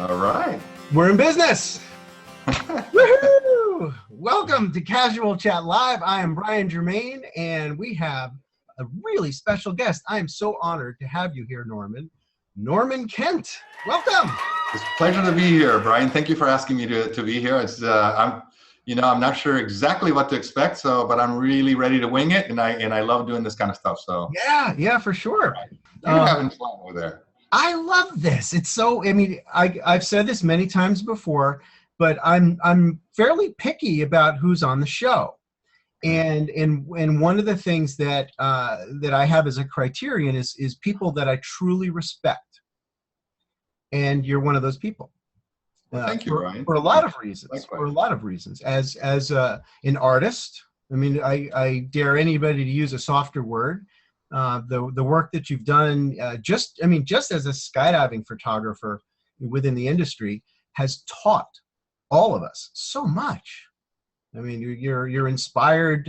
All right. We're in business. Woohoo! Welcome to Casual Chat Live. I am Brian Germain, and we have a really special guest. I am so honored to have you here, Norman. Norman Kent. Welcome. It's a pleasure to be here, Brian. Thank you for asking me to be here. I'm not sure exactly what to expect, but I'm really ready to wing it, and I love doing this kind of stuff. So yeah, for sure. You're having fun over there. I love this. It's so. I mean, I've said this many times before, but I'm fairly picky about who's on the show, and one of the things that I have as a criterion is people that I truly respect, and you're one of those people. Well, thank you, Ryan. For a lot of reasons. Likewise. For a lot of reasons. As an artist, I mean, I dare anybody to use a softer word. The work that you've done, just as a skydiving photographer within the industry, has taught all of us so much. I mean, you're inspired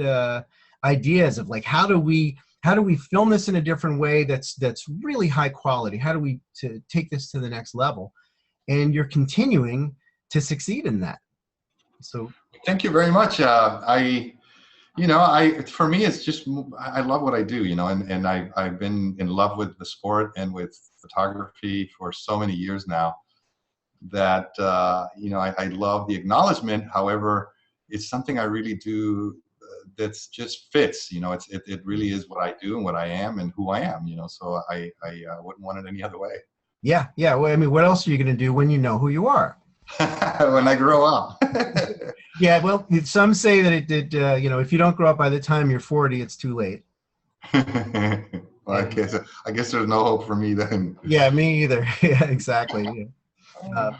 ideas of like how do we film this in a different way that's really high quality? How do we take this to the next level? And you're continuing to succeed in that. So thank you very much. For me, it's just, I love what I do, and I've been in love with the sport and with photography for so many years now that, I love the acknowledgement. However, it's something I really do that's just fits, it really is what I do and what I am and who I am, so I wouldn't want it any other way. Yeah. Well, I mean, what else are you going to do when you know who you are? When I grow up. Yeah, well, some say that it did, if you don't grow up by the time you're 40, it's too late. Well, I guess there's no hope for me then. Yeah, me either. Yeah, exactly. Yeah.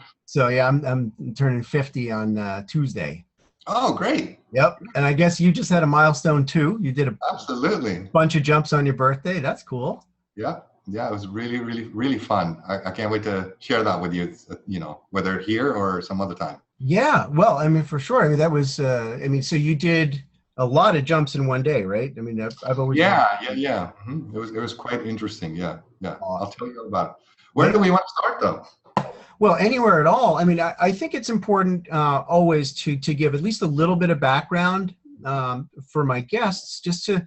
I'm turning 50 on Tuesday. Oh, great. Yep. And I guess you just had a milestone too. You did Absolutely. Bunch of jumps on your birthday. That's cool. Yeah, it was really, really, really fun. I can't wait to share that with you, whether here or some other time. Yeah, well, I mean, for sure. I mean, that was, so you did a lot of jumps in one day, right? I mean, I've always... Yeah. Mm-hmm. It was quite interesting. Yeah. I'll tell you about it. Where do we want to start, though? Well, anywhere at all. I mean, I think it's important always to give at least a little bit of background for my guests, a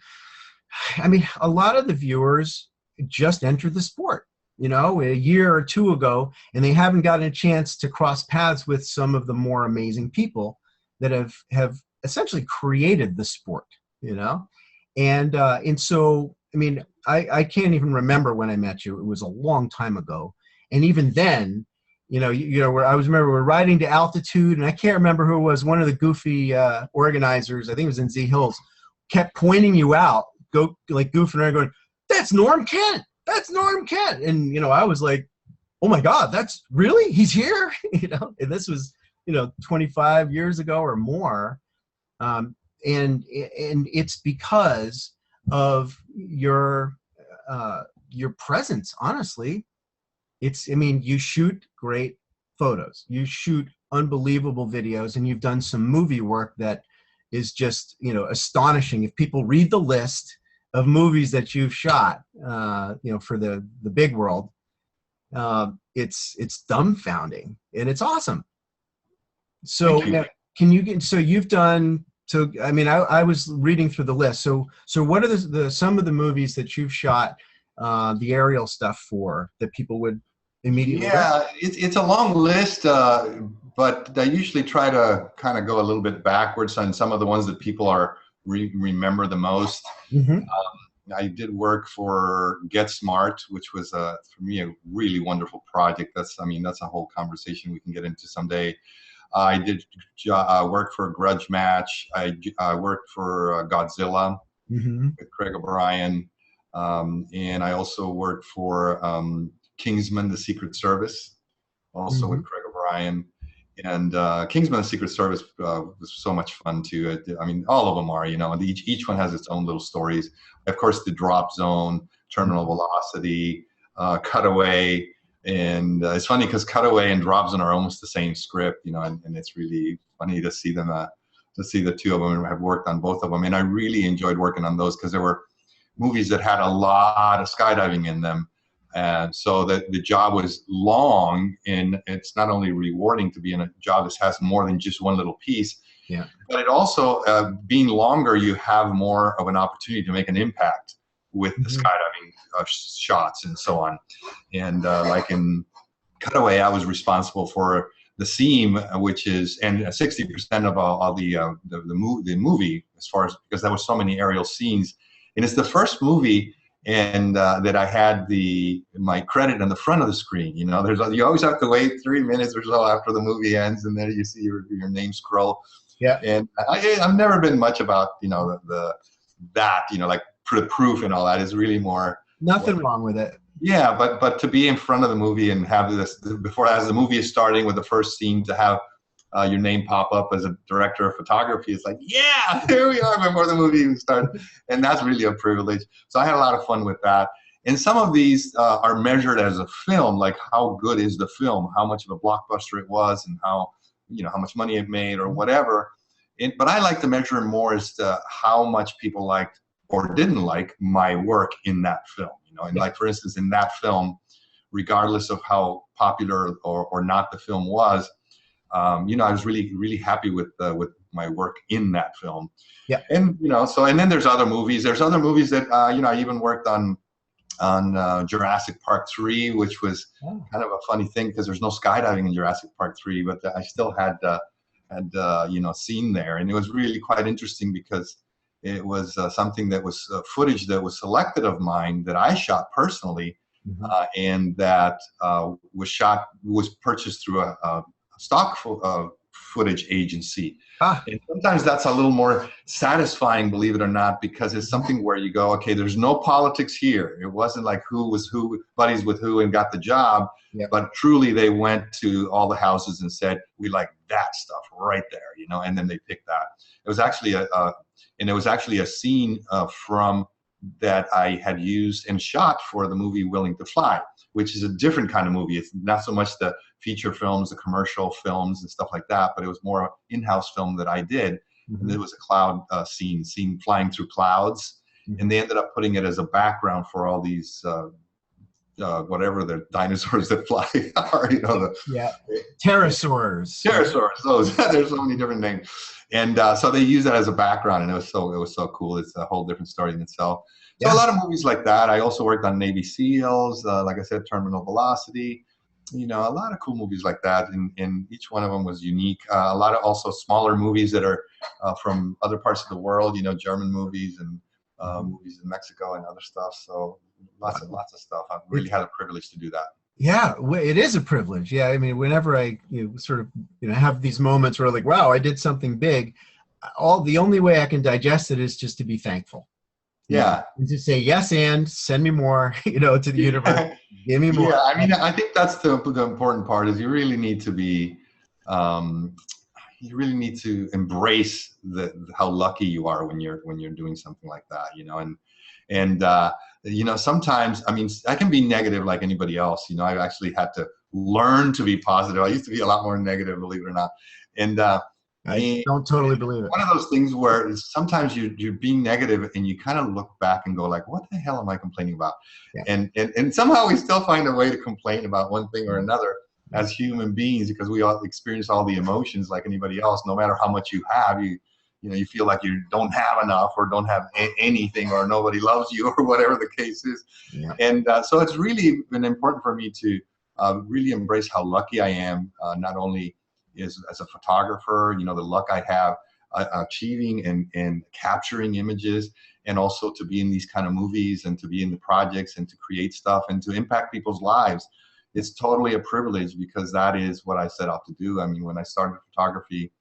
lot of the viewers just entered the sport, a year or two ago, and they haven't gotten a chance to cross paths with some of the more amazing people that have essentially created the sport, and so, I mean, I can't even remember when I met you. It was a long time ago. And even then, remember we're riding to altitude, and I can't remember who it was. One of the goofy organizers, I think it was in Z Hills, kept pointing you out, goofing around, going, "That's Norm Kent. That's Norm Kent." And I was like, "Oh my God, that's really, he's here!" And this was 25 years ago or more, and it's because of your presence, honestly. You shoot great photos, you shoot unbelievable videos, and you've done some movie work that is just, astonishing. If people read the list of movies that you've shot, for the big world, it's dumbfounding, and it's awesome. So you've done, I was reading through the list. So what are some of the movies that you've shot the aerial stuff for that people would immediately... Yeah, it's a long list, but I usually try to kind of go a little bit backwards on some of the ones that people remember the most. Mm-hmm. I did work for Get Smart, which was for me a really wonderful project. That's a whole conversation we can get into someday. I did work for Grudge Match. I worked for Godzilla, mm-hmm. with Craig O'Brien. And I also worked for Kingsman: The Secret Service, also mm-hmm. with Craig O'Brien. And Kingsman: The Secret Service was so much fun too. All of them are, and each one has its own little stories. Of course, the Drop Zone, Terminal Velocity, Cutaway, and it's funny because Cutaway and Drop Zone are almost the same script, and it's really funny to see them, to see the two of them, and have worked on both of them. And I really enjoyed working on those because there were movies that had a lot of skydiving in them, And so that the job was long, and it's not only rewarding to be in a job that has more than just one little piece, Yeah. but it also, being longer, you have more of an opportunity to make an impact with the skydiving shots and so on. And like in Cutaway, I was responsible for the seam, which is, and 60% of all the movie, as far as, because there were so many aerial scenes, and it's the first movie and that I had my credit on the front of the screen. You know, you always have to wait 3 minutes or so after the movie ends, and then you see your name scroll. Yeah. And I've never been much about, you know, that, you know, like proof and all that. Is really more nothing wrong with it. Yeah, but to be in front of the movie and have this before, as the movie is starting with the first scene, to have your name pop up as a director of photography, it's like, yeah, here we are before the movie even started, and that's really a privilege. So I had a lot of fun with that. And some of these are measured as a film, like how good is the film, how much of a blockbuster it was, and how much money it made or whatever. But I like to measure more as to how much people liked or didn't like my work in that film. You know, and like, for instance, in that film, regardless of how popular or not the film was, I was really, really happy with my work in that film. Yeah. And, and then there's other movies. There's other movies that, I even worked on Jurassic Park 3, which was kind of a funny thing because there's no skydiving in Jurassic Park 3, but I still had scene there. And it was really quite interesting because it was something that was footage that was selected of mine that I shot personally, and that was purchased through a stock footage agency. And sometimes that's a little more satisfying, believe it or not, because it's something where you go, okay, there's no politics here. It wasn't like who was who, buddies with who, and got the job. Yep. But truly, they went to all the houses and said, we like that stuff right there, and then they picked that. It was actually a scene from that I had used and shot for the movie Willing to Fly, which is a different kind of movie. It's not so much the feature films, the commercial films and stuff like that, but it was more in-house film that I did. And it was a cloud scene flying through clouds. And they ended up putting it as a background for all these whatever the dinosaurs that fly are, pterosaurs. Those there's so many different names. And so they use that as a background, and it was so cool. It's a whole different story in itself. So a lot of movies like that. I also worked on Navy SEALs, like I said, Terminal Velocity. A lot of cool movies like that, and each one of them was unique. A lot of also smaller movies that are from other parts of the world. German movies and movies in Mexico and other stuff. So lots of stuff. I've really had a privilege to do that. Yeah, it is a privilege. Yeah, I mean, whenever I sort of have these moments where like, wow, I did something big, the only way I can digest it is just to be thankful. Yeah. And to say yes, and send me more, to the universe. Give me more. Yeah, I mean, I think that's the important part. Is you really need to be, you really need to embrace how lucky you are when you're doing something like that, and sometimes, I mean, I can be negative like anybody else. I've actually had to learn to be positive. I used to be a lot more negative, believe it or not. And I don't totally believe it. One of those things where sometimes you're being negative and you kind of look back and go like, what the hell am I complaining about? Yeah. And somehow we still find a way to complain about one thing or another as human beings, because we all experience all the emotions like anybody else. No matter how much you have, you feel like you don't have enough or don't have anything or nobody loves you or whatever the case is. Yeah. And so it's really been important for me to really embrace how lucky I am, not only as a photographer, the luck I have achieving and capturing images, and also to be in these kind of movies and to be in the projects and to create stuff and to impact people's lives. It's totally a privilege, because that is what I set out to do. I mean, when I started photography,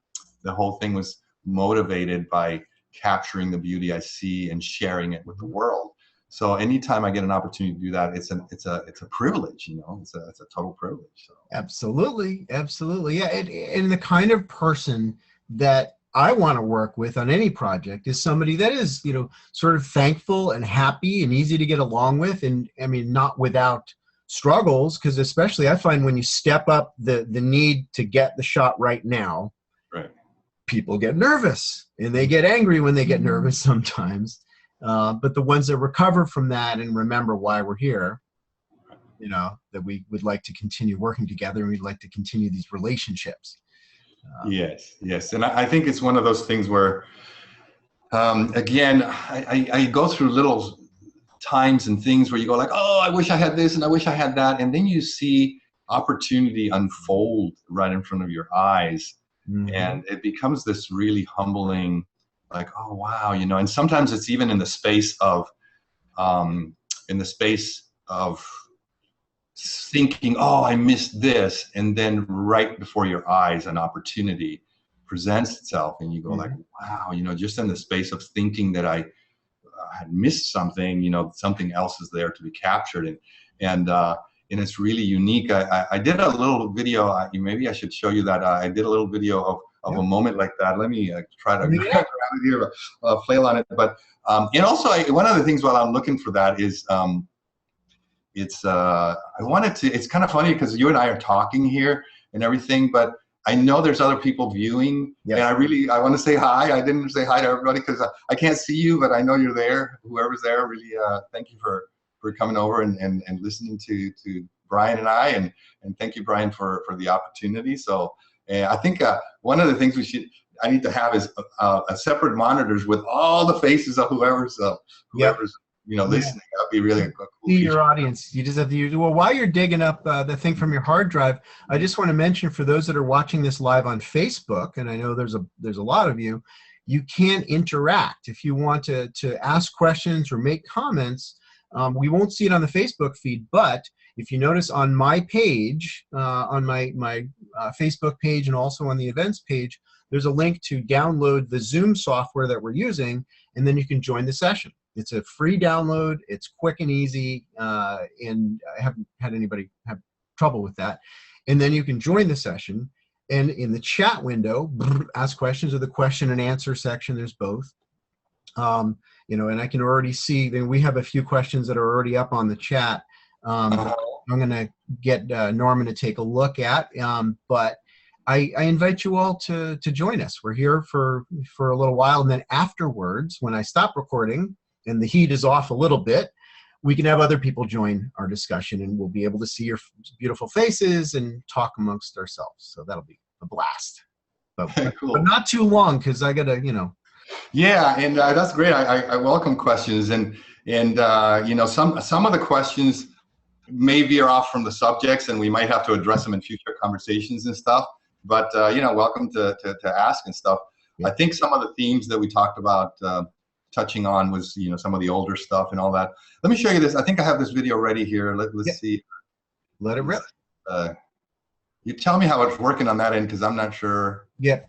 the whole thing was motivated by capturing the beauty I see and sharing it with the world. So anytime I get an opportunity to do that, it's a privilege, it's a total privilege. So. Absolutely. Yeah. And the kind of person that I want to work with on any project is somebody that is, sort of thankful and happy and easy to get along with. And I mean, not without struggles, because especially I find when you step up the need to get the shot right now, right, people get nervous and they get angry when they get nervous sometimes. But the ones that recover from that and remember why we're here, you know, that we would like to continue working together and we'd like to continue these relationships. Yes, yes. And I think it's one of those things where, again, I go through little times and things where you go like, oh, I wish I had this and I wish I had that. And then you see opportunity unfold right in front of your eyes. Mhm. And it becomes this really humbling, like, oh, wow, you know, and sometimes it's even um, in the space of thinking, oh, I missed this. And then right before your eyes, an opportunity presents itself. And you go like, Mhm. wow, you know, just in the space of thinking that I had missed something, you know, something else is there to be captured. And it's really unique. I did a little video. Maybe I should show you that. I did a little video of Yeah. a moment like that. Let me try to Bring it grab up. it here, flail on it. But and also, one of the things while I'm looking for that is it's I wanted to. It's kind of funny because you and I are talking here and everything, but I know there's other people viewing, and Yep. I want to say hi. I didn't say hi to everybody because I can't see you, but I know you're there. Whoever's there, really, thank you for coming over and listening to Brian and I, and thank you, Brian, for the opportunity. So I think one of the things I need to have is a separate monitors with all the faces of Yep. whoever's you know Yeah. listening. That'd be really a cool See feature. your audience. You just have to use. Well, while you're digging up the thing from your hard drive, I just want to mention for those that are watching this live on Facebook, and I know there's a lot of you, you can interact if you want to ask questions or make comments. We won't see it on the Facebook feed, but if you notice on my page, on my Facebook page, and also on the events page, there's a link to download the Zoom software that we're using, and then you can join the session. It's a free download. It's quick and easy, and I haven't had anybody have trouble with that. And then you can join the session, and in the chat window, ask questions, or the question and answer section. There's both. You know, and I can already see that we have a few questions that are already up on the chat. That I'm going to get Norman to take a look at. But I invite you all to join us. We're here for a little while, and then afterwards, when I stop recording and the heat is off a little bit, we can have other people join our discussion, and we'll be able to see your beautiful faces and talk amongst ourselves. So that'll be a blast. But Cool. not too long, because I gotta, Yeah, and that's great. I welcome questions, and you know, some of the questions may veer off from the subjects, and we might have to address them in future conversations and stuff. But you know, welcome to ask and stuff. I yeah, think some of the themes that we talked about touching on was, you know, some of the older stuff and all that. Let me show you this. I think I have this video ready here. yeah, Let's see. let it rip. Is, uh, you tell me how it's working on that end because I'm not sure Yeah.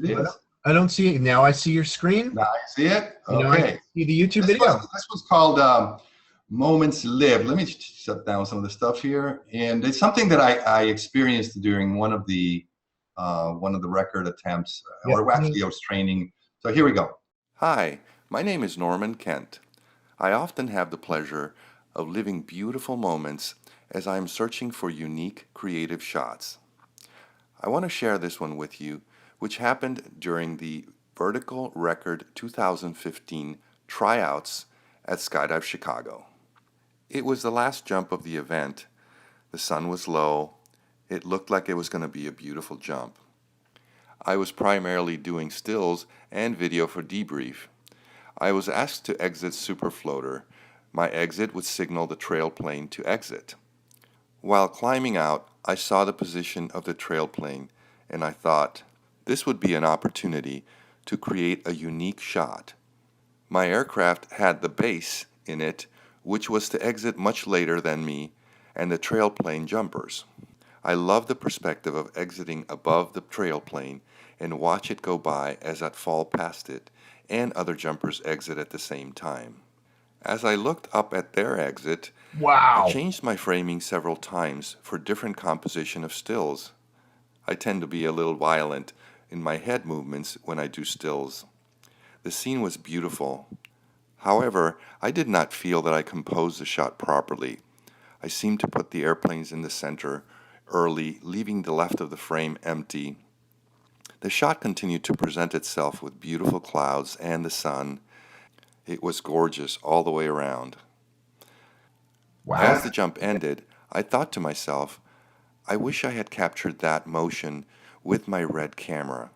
it is. I don't see it. Now I see your screen. Now I see it. You know, I Okay. see the YouTube This was video. this was called Moments Lived. Let me shut down some of the stuff here, and it's something that I experienced during one of the record attempts, Yeah. or actually I was training. So here we go. Hi, my name is Norman Kent. I often have the pleasure of living beautiful moments as I am searching for unique creative shots. I want to share this one with you, which happened during the Vertical Record 2015 tryouts at Skydive Chicago. It was the last jump of the event. The sun was low. It looked like it was going to be a beautiful jump. I was primarily doing stills and video for debrief. I was asked to exit Superfloater. My exit would signal the trail plane to exit. While climbing out, I saw the position of the trail plane, and I thought, this would be an opportunity to create a unique shot. My aircraft had the base in it, which was to exit much later than me, and the trail plane jumpers. I love the perspective of exiting above the trail plane and watch it go by as I fall past it, and other jumpers exit at the same time. As I looked up at their exit, I Wow. changed my framing several times for different composition of stills. I tend to be a little violent in my head movements when I do stills. The scene was beautiful. However, I did not feel that I composed the shot properly. I seemed to put the airplanes in the center early, leaving the left of the frame empty. The shot continued to present itself with beautiful clouds and the sun. It was gorgeous all the way around. Wow. As the jump ended, I thought to myself, I wish I had captured that motion with my red camera.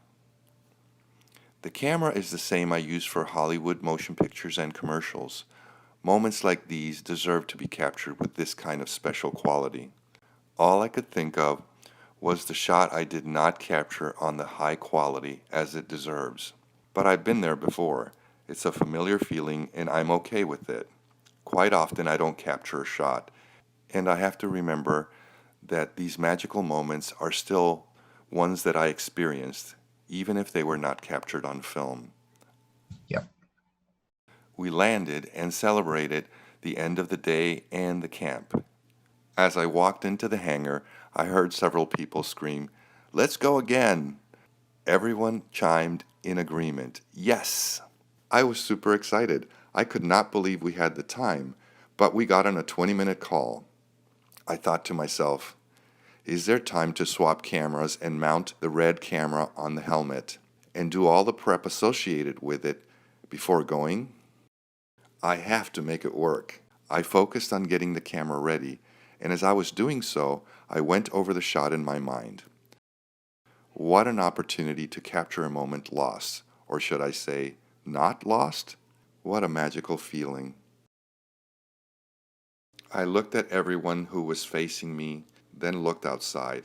The camera is the same I use for Hollywood motion pictures and commercials. Moments like these deserve to be captured with this kind of special quality. All I could think of was the shot I did not capture on the high quality as it deserves. But I've been there before. It's a familiar feeling and I'm okay with it. Quite often I don't capture a shot, and I have to remember that these magical moments are still ones that I experienced, even if they were not captured on film. Yep. We landed and celebrated the end of the day and the camp. As I walked into the hangar, I heard several people scream, "Let's go again!" Everyone chimed in agreement, "Yes!" I was super excited. I could not believe we had the time, but we got on a 20-minute call. I thought to myself, is there time to swap cameras and mount the red camera on the helmet and do all the prep associated with it before going? I have to make it work. I focused on getting the camera ready, and as I was doing so, I went over the shot in my mind. What an opportunity to capture a moment lost, or should I say, not lost? What a magical feeling. I looked at everyone who was facing me, then looked outside.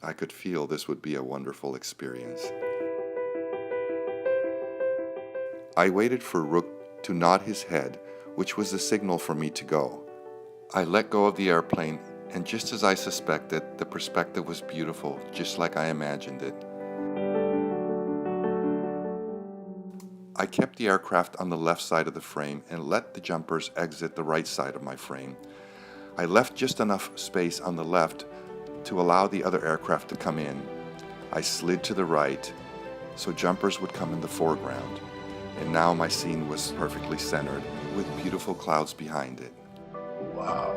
I could feel this would be a wonderful experience. I waited for Rook to nod his head, which was the signal for me to go. I let go of the airplane, and just as I suspected, the perspective was beautiful, just like I imagined it. I kept the aircraft on the left side of the frame and let the jumpers exit the right side of my frame. I left just enough space on the left to allow the other aircraft to come in. I slid to the right, so jumpers would come in the foreground, and now my scene was perfectly centered, with beautiful clouds behind it. Wow.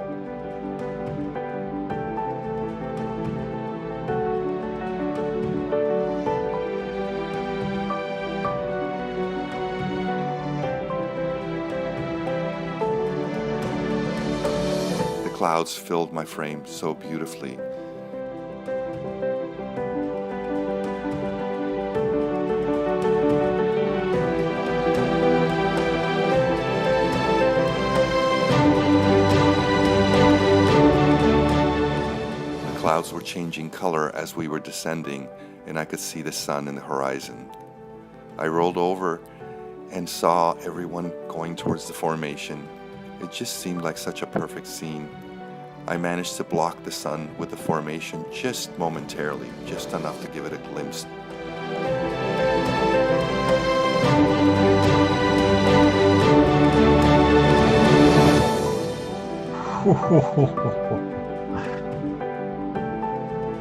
The clouds filled my frame so beautifully. The clouds were changing color as we were descending, and I could see the sun in the horizon. I rolled over and saw everyone going towards the formation. It just seemed like such a perfect scene. I managed to block the sun with the formation just momentarily, just enough to give it a glimpse.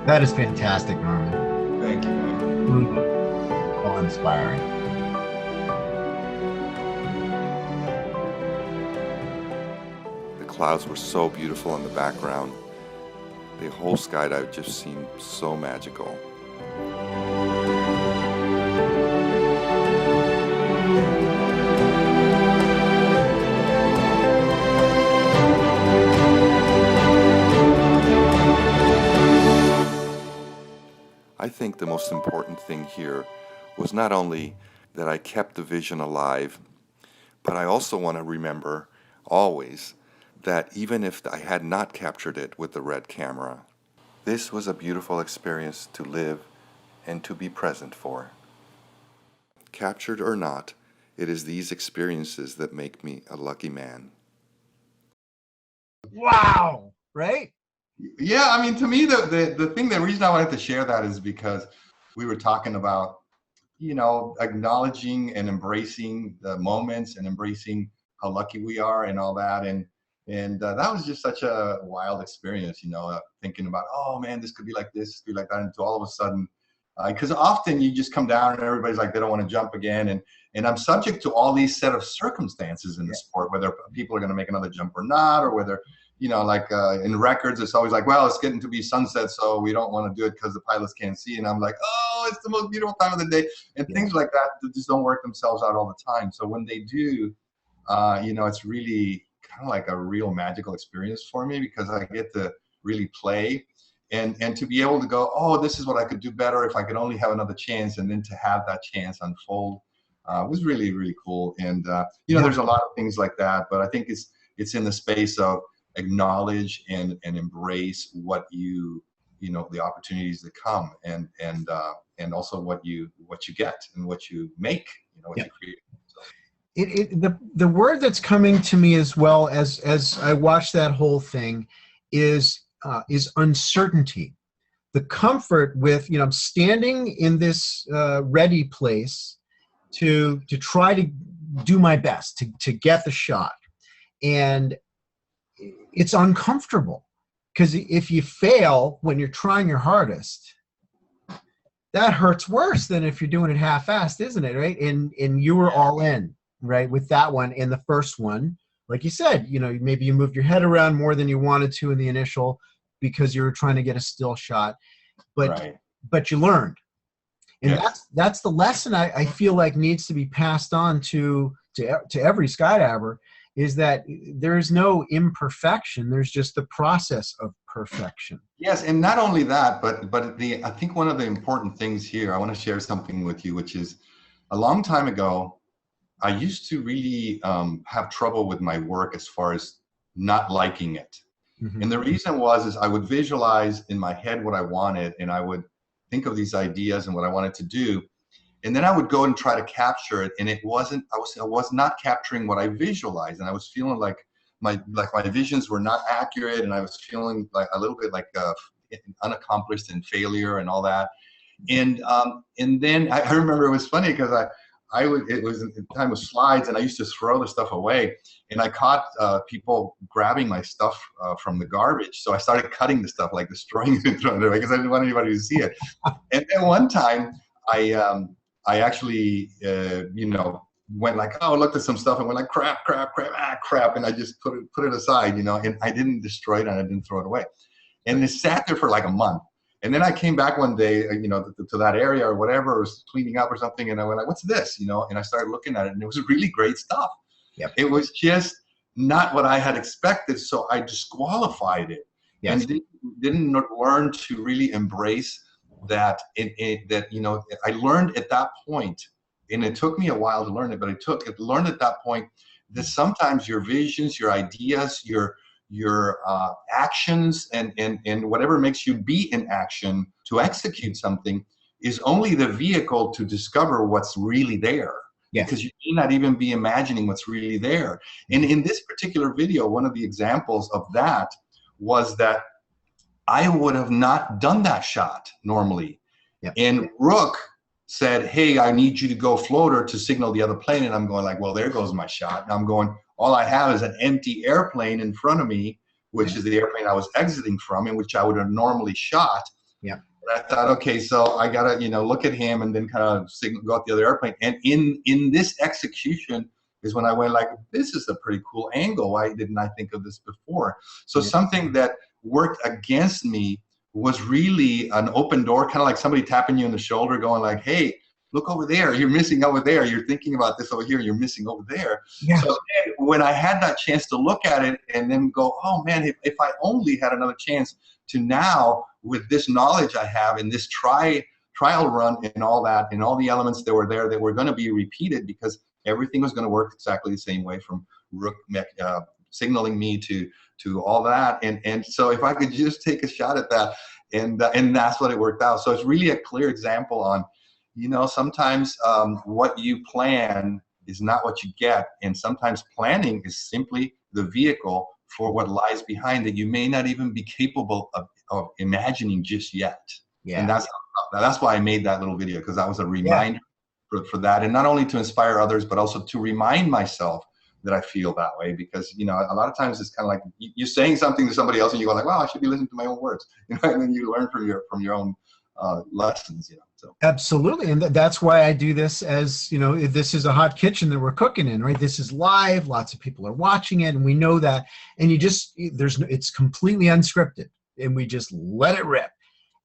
That is fantastic, Norman. Thank you, man. Really awe-inspiring. The clouds were so beautiful in the background. The whole skydive just seemed so magical. I think the most important thing here was not only that I kept the vision alive, but I also want to remember always that even if I had not captured it with the red camera, this was a beautiful experience to live and to be present for. Captured or not, it is these experiences that make me a lucky man. Wow. Right? Yeah, I mean, to me, the thing, the reason I wanted to share that is because we were talking about, acknowledging and embracing the moments and embracing how lucky we are and all that. And that was just such a wild experience, thinking about, oh man, this could be like this, could be like that. And so all of a sudden, because often you just come down and everybody's like, they don't want to jump again. And I'm subject to all these set of circumstances in the sport, whether people are going to make another jump or not, or whether, in records, it's always like, well, it's getting to be sunset, so we don't want to do it because the pilots can't see. And I'm like, oh, it's the most beautiful time of the day. And things like that just don't work themselves out all the time. So when they do, it's really kind of like a real magical experience for me, because I get to really play and to be able to go, oh, this is what I could do better if I could only have another chance, and then to have that chance unfold was really, really cool. And there's a lot of things like that, but I think it's in the space of acknowledge and embrace what the opportunities that come, and also what you get and what you make, what you create. So. The word that's coming to me as well as I watch that whole thing is uncertainty. The comfort with, I'm standing in this ready place to try to do my best to get the shot, and it's uncomfortable because if you fail when you're trying your hardest, that hurts worse than if you're doing it half-assed, isn't it? Right? And you were all in, right, with that one. And the first one, like you said, maybe you moved your head around more than you wanted to in the initial because you were trying to get a still shot, but you learned. And yes. that's the lesson I feel like needs to be passed on to every skydiver, is that there's no imperfection. There's just the process of perfection. Yes, and not only that, but I think one of the important things here, I want to share something with you, which is a long time ago, I used to really have trouble with my work as far as not liking it. Mm-hmm. And the reason is I would visualize in my head what I wanted, and I would think of these ideas and what I wanted to do. And then I would go and try to capture it, and I was not capturing what I visualized, and I was feeling like my visions were not accurate, and I was feeling like a little bit like unaccomplished and failure and all that. And then I remember it was funny because it was in time of slides, and I used to throw the stuff away, and I caught people grabbing my stuff from the garbage. So I started cutting the stuff, like destroying it and throwing it away, because I didn't want anybody to see it. And then one time I actually, went like, oh, looked at some stuff and went like, crap, and I just put it aside, and I didn't destroy it and I didn't throw it away. And it sat there for like a month. And then I came back one day, to that area or whatever, I was cleaning up or something, and I went like, what's this? And I started looking at it, and it was really great stuff. Yep. It was just not what I had expected, so I disqualified it. Yes. And didn't learn to really embrace that. I learned at that point, and it took me a while to learn it, but I learned at that point that sometimes your visions, your ideas, your actions, and whatever makes you be in action to execute something is only the vehicle to discover what's really there. Yes. Because you may not even be imagining what's really there. And in this particular video, one of the examples of that was that I would have not done that shot normally. Yep. And Rook said, hey, I need you to go floater to signal the other plane. And I'm going like, well, there goes my shot. And I'm going, all I have is an empty airplane in front of me, which is the airplane I was exiting from, and which I would have normally shot. Yeah. And I thought, okay, so I gotta, look at him and then kind of go out the other airplane. And in this execution is when I went like, this is a pretty cool angle. Why didn't I think of this before? So something that worked against me was really an open door, kind of like somebody tapping you on the shoulder, going like, hey, look over there, you're missing over there. You're thinking about this over here, you're missing over there. Yeah. So when I had that chance to look at it and then go, oh man, if I only had another chance to now, with this knowledge I have in this trial run and all that, and all the elements that were there that were going to be repeated, because everything was going to work exactly the same way, from Rook signaling me to all that. And so if I could just take a shot at that, and that's what it worked out. So it's really a clear example on, sometimes what you plan is not what you get. And sometimes planning is simply the vehicle for what lies behind that you may not even be capable of imagining just yet. Yeah. And that's why I made that little video, because that was a reminder for that. And not only to inspire others, but also to remind myself that I feel that way. Because, a lot of times it's kind of like you're saying something to somebody else and you go like, wow, I should be listening to my own words. And then you learn from your own lessons, So. Absolutely. And that's why I do this as, this is a hot kitchen that we're cooking in, right? This is live. Lots of people are watching it, and we know that. And it's completely unscripted, and we just let it rip.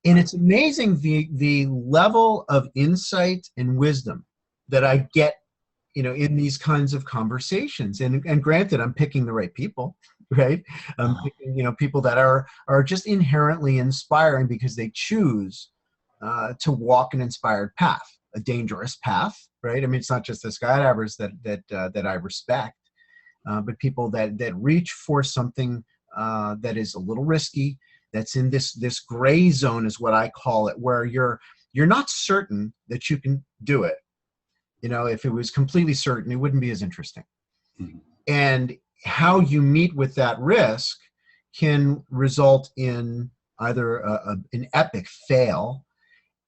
And it's amazing the level of insight and wisdom that I get in these kinds of conversations. And granted, I'm picking the right people, right? I'm picking, people that are just inherently inspiring because they choose to walk an inspired path, a dangerous path, right? I mean, it's not just the skydivers that I respect, but people that reach for something that is a little risky, that's in this gray zone is what I call it, where you're not certain that you can do it. If it was completely certain, it wouldn't be as interesting. Mhm. And how you meet with that risk can result in either an epic fail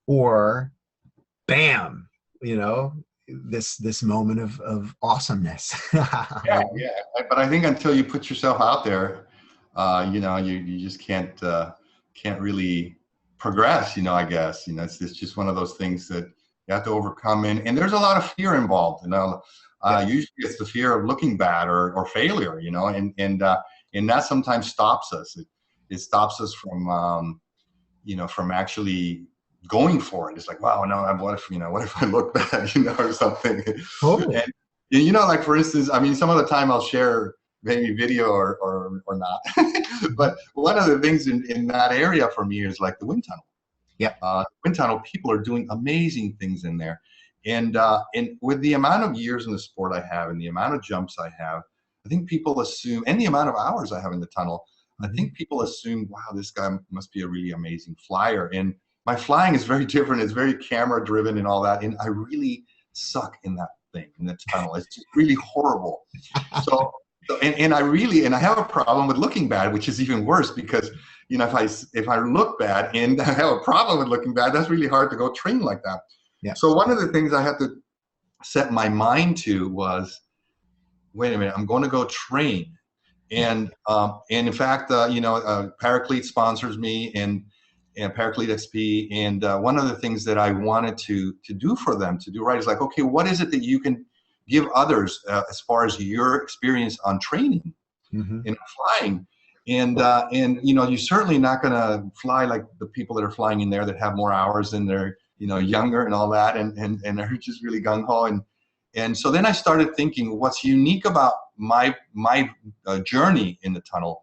or bam, this moment of awesomeness. Yeah, yeah. But I think until you put yourself out there, you just can't really progress. I guess it's just one of those things that you have to overcome, and there's a lot of fear involved. Usually it's the fear of looking bad or failure. And that sometimes stops us. It stops us from actually going for it. It's like, wow, no, what if I look bad, or something. Totally. And like, for instance, I mean, some of the time I'll share maybe video or not. But one of the things in that area for me is like the wind tunnel. Yeah. Wind tunnel, people are doing amazing things in there. And with the amount of years in the sport I have and the amount of jumps I have, I think people assume, and the amount of hours I have in the tunnel, I think people assume, wow, this guy must be a really amazing flyer. And my flying is very different. It's very camera driven and all that. And I really suck in that thing, in the tunnel. It's just really horrible. So and I have a problem with looking bad, which is even worse because, if I look bad and I have a problem with looking bad, that's really hard to go train like that. Yeah. So one of the things I had to set my mind to was, wait a minute, I'm going to go train. And in fact, Paraclete sponsors me and Paraclete XP. And one of the things that I wanted to do for them, to do right, is like, okay, what is it that you can give others as far as your experience on training and flying? And you're certainly not going to fly like the people that are flying in there that have more hours and they're younger and all that, and they're just really gung ho. And so then I started thinking, what's unique about my journey in the tunnel,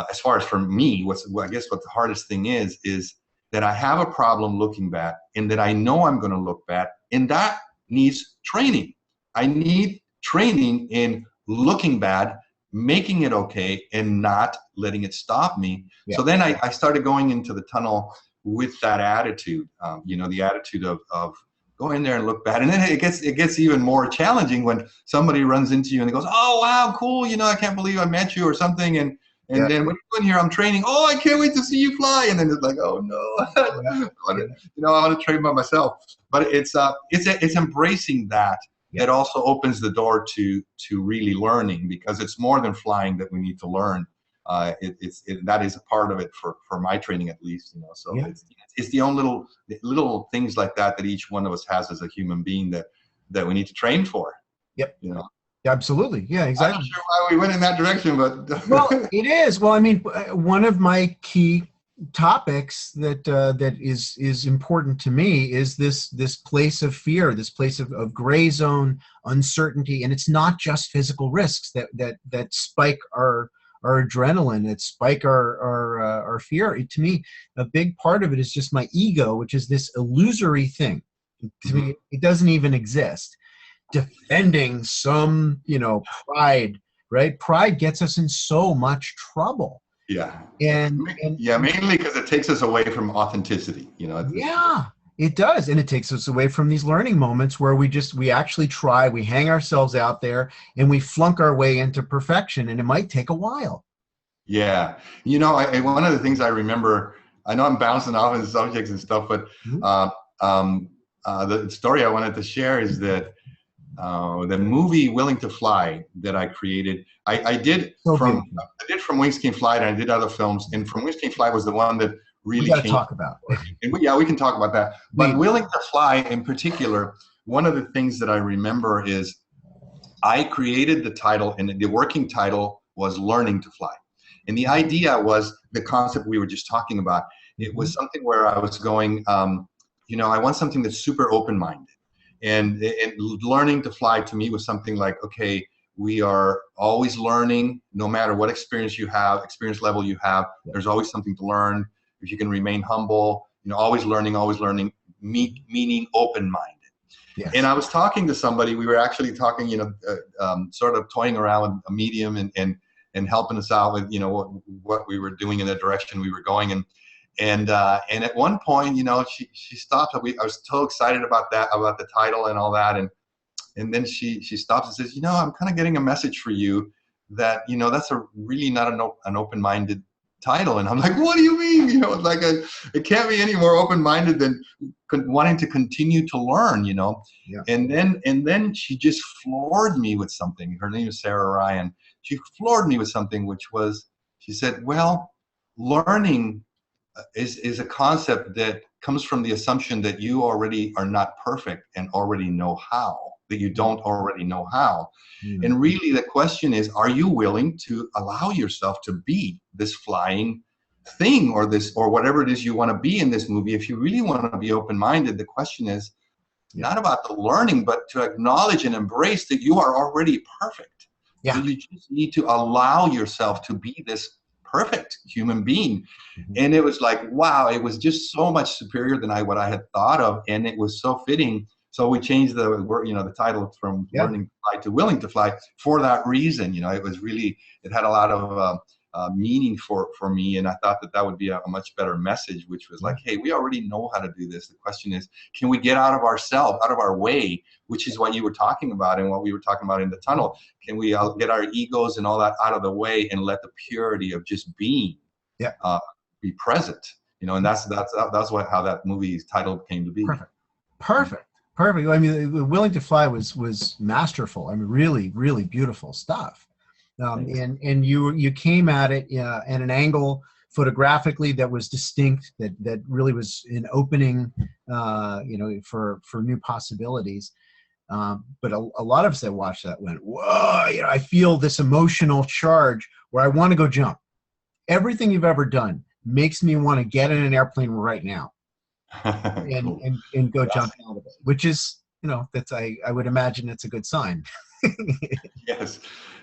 as far as for me, I guess what the hardest thing is that I have a problem looking bad, and that I know I'm going to look bad, and that needs training. I need training in looking bad, making it okay, and not letting it stop me. Yeah. So then I started going into the tunnel with that attitude, the attitude of go in there and look bad. And then it gets even more challenging when somebody runs into you and goes, oh, wow, cool. I can't believe I met you or something. And then what are you doing here? I'm training. Oh, I can't wait to see you fly. And then it's like, oh no, I want to train by myself. But it's embracing that. Yeah. That also opens the door to really learning, because it's more than flying that we need to learn. That is a part of it for my training, at least. So yeah. It's the own little things like that each one of us has as a human being that we need to train for. Yep. Absolutely. Yeah, exactly. I'm not sure why we went in that direction, but well, it is. Well, I mean, one of my key topics that is important to me is this place of fear, this place of gray zone, uncertainty, and it's not just physical risks that spike our adrenaline, that spike our fear. To me, a big part of it is just my ego, which is this illusory thing. To me, it doesn't even exist. Defending some, pride, right? Pride gets us in so much trouble. Yeah. And mainly because it takes us away from authenticity, Yeah, it does. And it takes us away from these learning moments where we actually try, we hang ourselves out there and we flunk our way into perfection, and it might take a while. Yeah. One of the things I remember, I know I'm bouncing off of subjects and stuff, but the story I wanted to share is that the movie Willing to Fly that I created, I did from Wings Came Flight, and I did other films, and From Wings Came Flight was the one that really changed. Talk about. And we can talk about that. But Willing to Fly in particular, one of the things that I remember is I created the title, and the working title was Learning to Fly. And the idea was the concept we were just talking about. It was something where I was going, I want something that's super open-minded. and learning to fly to me was something like, okay, we are always learning, no matter what experience experience level you have. There's always something to learn. If you can remain humble, always learning, meaning open-minded. Yes. And I was talking to somebody. We were actually talking, sort of toying around with a medium and helping us out with, what we were doing in the direction we were going. And at one point, she stopped. I was so excited about the title and all that. And then she stops and says, I'm kind of getting a message for you that, that's really not an open-minded title. And I'm like, what do you mean? It can't be any more open-minded than wanting to continue to learn, Yeah. And then she just floored me with something. Her name is Sarah Ryan. She floored me with something, which was, she said, well, learning is a concept that comes from the assumption that you already are not perfect and already know how, that you don't already know how. Mm-hmm. And really the question is, are you willing to allow yourself to be this flying thing or whatever it is you want to be in this movie? If you really want to be open-minded, the question is not about the learning, but to acknowledge and embrace that you are already perfect. Yeah. You just need to allow yourself to be this perfect human being. Mm-hmm. And it was like, wow, it was just so much superior than what I had thought of. And it was so fitting. So we changed the title from Learning to Fly to Willing to Fly for that reason. It was really, it had a lot of meaning for me. And I thought that would be a much better message, which was like, hey, we already know how to do this. The question is, can we get out of ourselves, out of our way, which is what you were talking about and what we were talking about in the tunnel. Can we get our egos and all that out of the way and let the purity of just being be present? And that's how that movie's title came to be. Perfect. I mean, Willing to Fly was masterful. I mean, really, really beautiful stuff. And you came at it at an angle photographically that was distinct, that really was an opening, for new possibilities. But a lot of us that watched that went, whoa, I feel this emotional charge where I want to go jump. Everything you've ever done makes me want to get in an airplane right now. Cool. and go jump out of it, which is, that's I would imagine it's a good sign. Yes.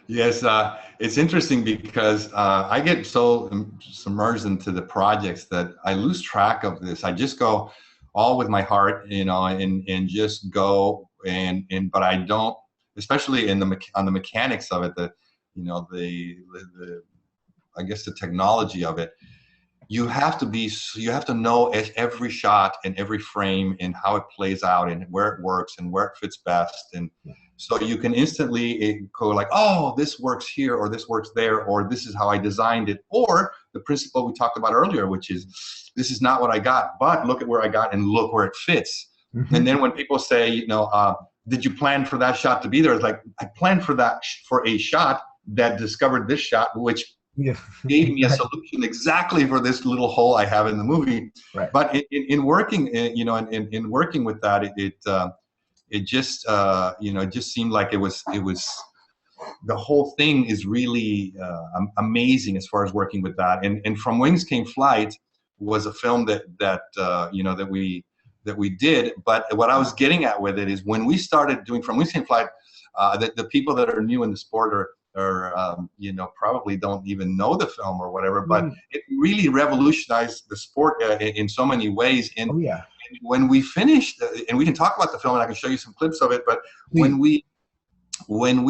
It's interesting because I get so submerged into the projects that I lose track of this. I just go all with my heart, and just go but I don't, especially on the mechanics of it, the I guess the technology of it. You have to know every shot and every frame and how it plays out and where it works and where it fits best. And so you can instantly go like, oh, this works here, or this works there, or this is how I designed it. Or the principle we talked about earlier, which is, this is not what I got, but look at where I got and look where it fits. Mm-hmm. And then when people say, did you plan for that shot to be there? It's like, I planned for that for a shot that discovered this shot, which gave me a solution exactly for this little hole I have in the movie. Right. But in working, in working with that, it just seemed like it was the whole thing is really amazing as far as working with that. And From Wings Came Flight was a film that we did. But what I was getting at with it is, when we started doing From Wings Came Flight, the people that are new in the sport or probably don't even know the film or whatever, but it really revolutionized the sport in so many ways. And when we finished, and we can talk about the film and I can show you some clips of it, but when we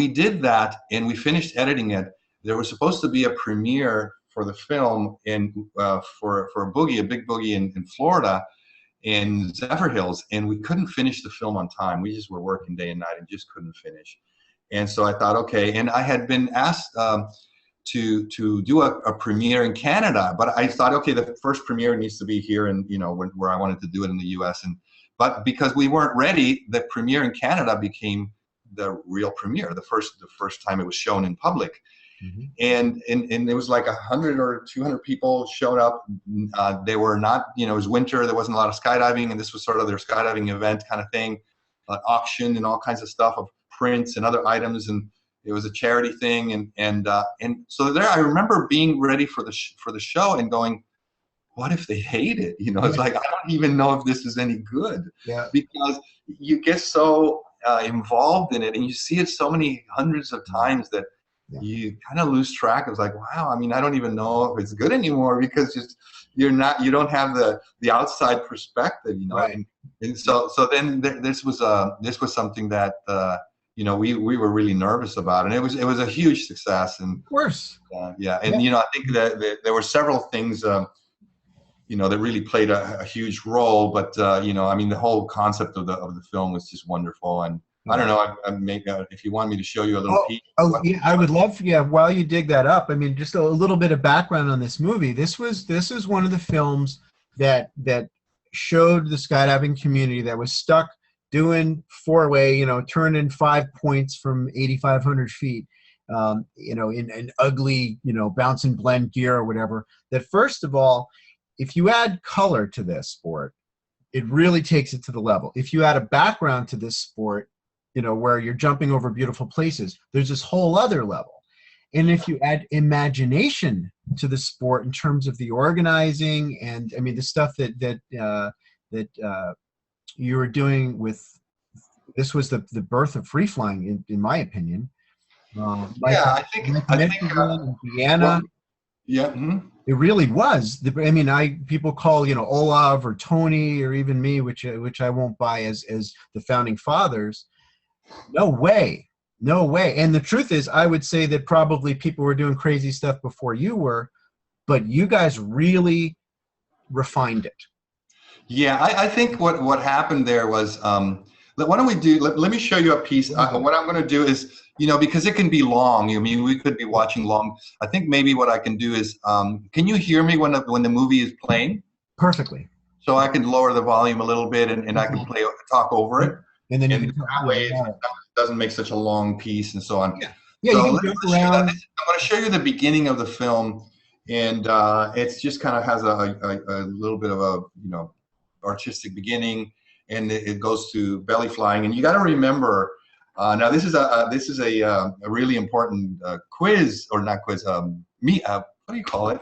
did that and we finished editing it, there was supposed to be a premiere for the film for a big boogie in Florida, in Zephyr Hills, and we couldn't finish the film on time. We just were working day and night and just couldn't finish. And so I thought, okay, and I had been asked to do a premiere in Canada, but I thought, okay, the first premiere needs to be here, and where I wanted to do it in the U.S. But because we weren't ready, the premiere in Canada became the real premiere, the first time it was shown in public. Mm-hmm. And there was like 100 or 200 people showed up. They were not, it was winter, there wasn't a lot of skydiving, and this was sort of their skydiving event kind of thing, auction and all kinds of stuff of prints and other items, and it was a charity thing, and so there I remember being ready for the show and going, what if they hate it? You know, it's like, I don't even know if this is any good, Yeah. because you get so involved in it, and you see it so many hundreds of times that you kind of lose track. Of like, wow, I mean, I don't even know if it's good anymore, because just you don't have the outside perspective, you know. Right. And so then this was something that we were really nervous about, and it was a huge success. And Of course. yeah, and I think that there were several things that really played a huge role. But I mean, the whole concept of the film was just wonderful. And I don't know, if you want me to show you a little piece. Yeah, I would love. Yeah, while you dig that up, I mean, just a little bit of background on this movie. This was one of the films that showed the skydiving community that was stuck doing four-way, turning 5 points from 8,500 feet, in an ugly, bounce and blend gear or whatever. That first of all, if you add color to this sport, it really takes it to the level. If you add a background to this sport, where you're jumping over beautiful places, there's this whole other level. And if you add imagination to the sport in terms of the organizing, and I mean the stuff that you were doing with, this was the birth of free flying, in my opinion. I think Indiana. Well, yeah. Mm-hmm. It really was. I mean, people call Olav or Tony or even me, which I won't buy as the founding fathers. No way. And the truth is, I would say that probably people were doing crazy stuff before you were, but you guys really refined it. Yeah, I think what happened there was, why don't we do, let me show you a piece. What I'm going to do is, because it can be long. I mean, we could be watching long. I think maybe what I can do is, can you hear me when the movie is playing? Perfectly. So I can lower the volume a little bit, and I can talk over it. And then that way it doesn't make such a long piece and so on. Yeah, so you can jump around. I'm going to show you the beginning of the film, and it's just kind of has a little bit of a artistic beginning, and it goes to belly flying. And you got to remember, now this is a really important quiz, or not quiz. What do you call it?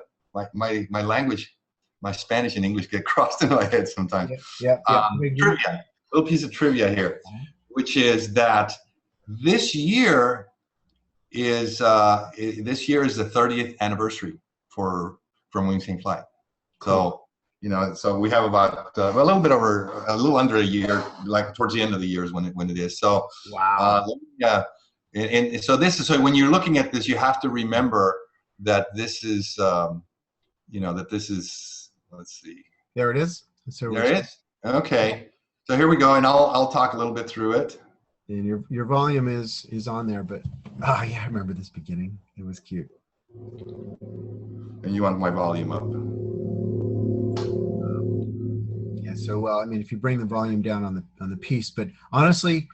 My language, my Spanish and English get crossed in my head sometimes. Trivia. A little piece of trivia here, which is that this year is the 30th anniversary from Wings Can't Fly. So so we have about a little under a year, like towards the end of the year is when it is. So wow. And so when you're looking at this, you have to remember that this is let's see. There it is. There it is. Okay. So here we go, and I'll talk a little bit through it. And your volume is on there, but yeah, I remember this beginning. It was cute. And you want my volume up? Yeah. So I mean, if you bring the volume down on the piece, but honestly,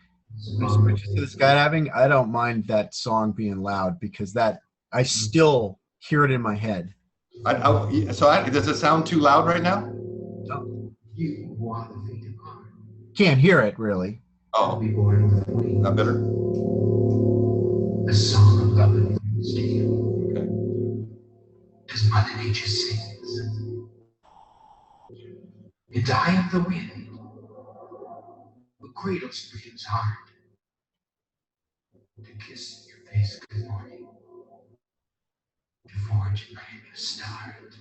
when it switches to the skydiving, I don't mind that song being loud, because that I still hear it in my head. Does it sound too loud right now? No. Can't hear it really. Oh, not better. A song of love and music. Okay. As Mother Nature sings. And I am the wind, who cradles freedom's heart, to kiss your face good morning, to forge a brand new start.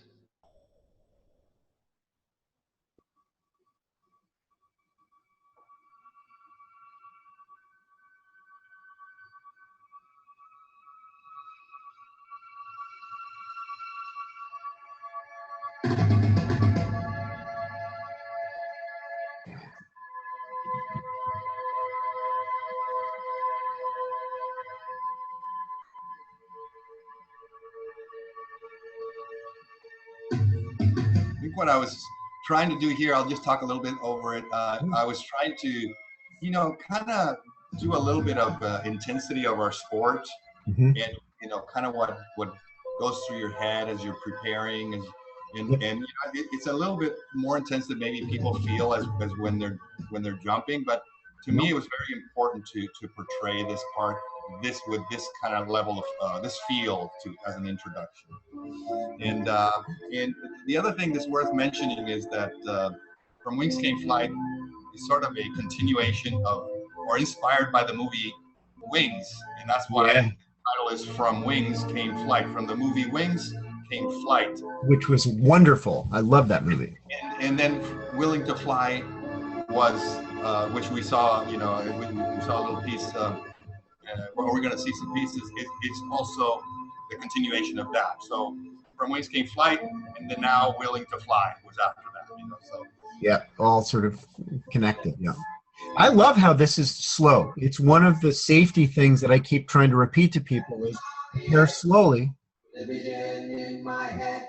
I think what I was trying to do here, I'll just talk a little bit over it. I was trying to, kind of do a little bit of intensity of our sport, and kind of what goes through your head as you're preparing, and it's a little bit more intense than maybe people feel as when they're jumping. But to me, it was very important to portray this part, with this kind of level of this feel as an introduction, and the other thing that's worth mentioning is that From Wings Came Flight is sort of a continuation of, or inspired by the movie Wings, and that's why Yeah. the title is From Wings Came Flight. From the movie Wings Came Flight, Which was wonderful. I love that movie. and then Willing to Fly was, which we saw, you know, we saw a little piece. Where we're going to see some pieces. It's also the continuation of that. So From Wings Came Flight, and then now Willing to Fly was after that. You know, so. Yeah, all sort of connected. Yeah. I love how this is slow. It's one of the safety things that I keep trying to repeat to people is prepare slowly. The vision in my head,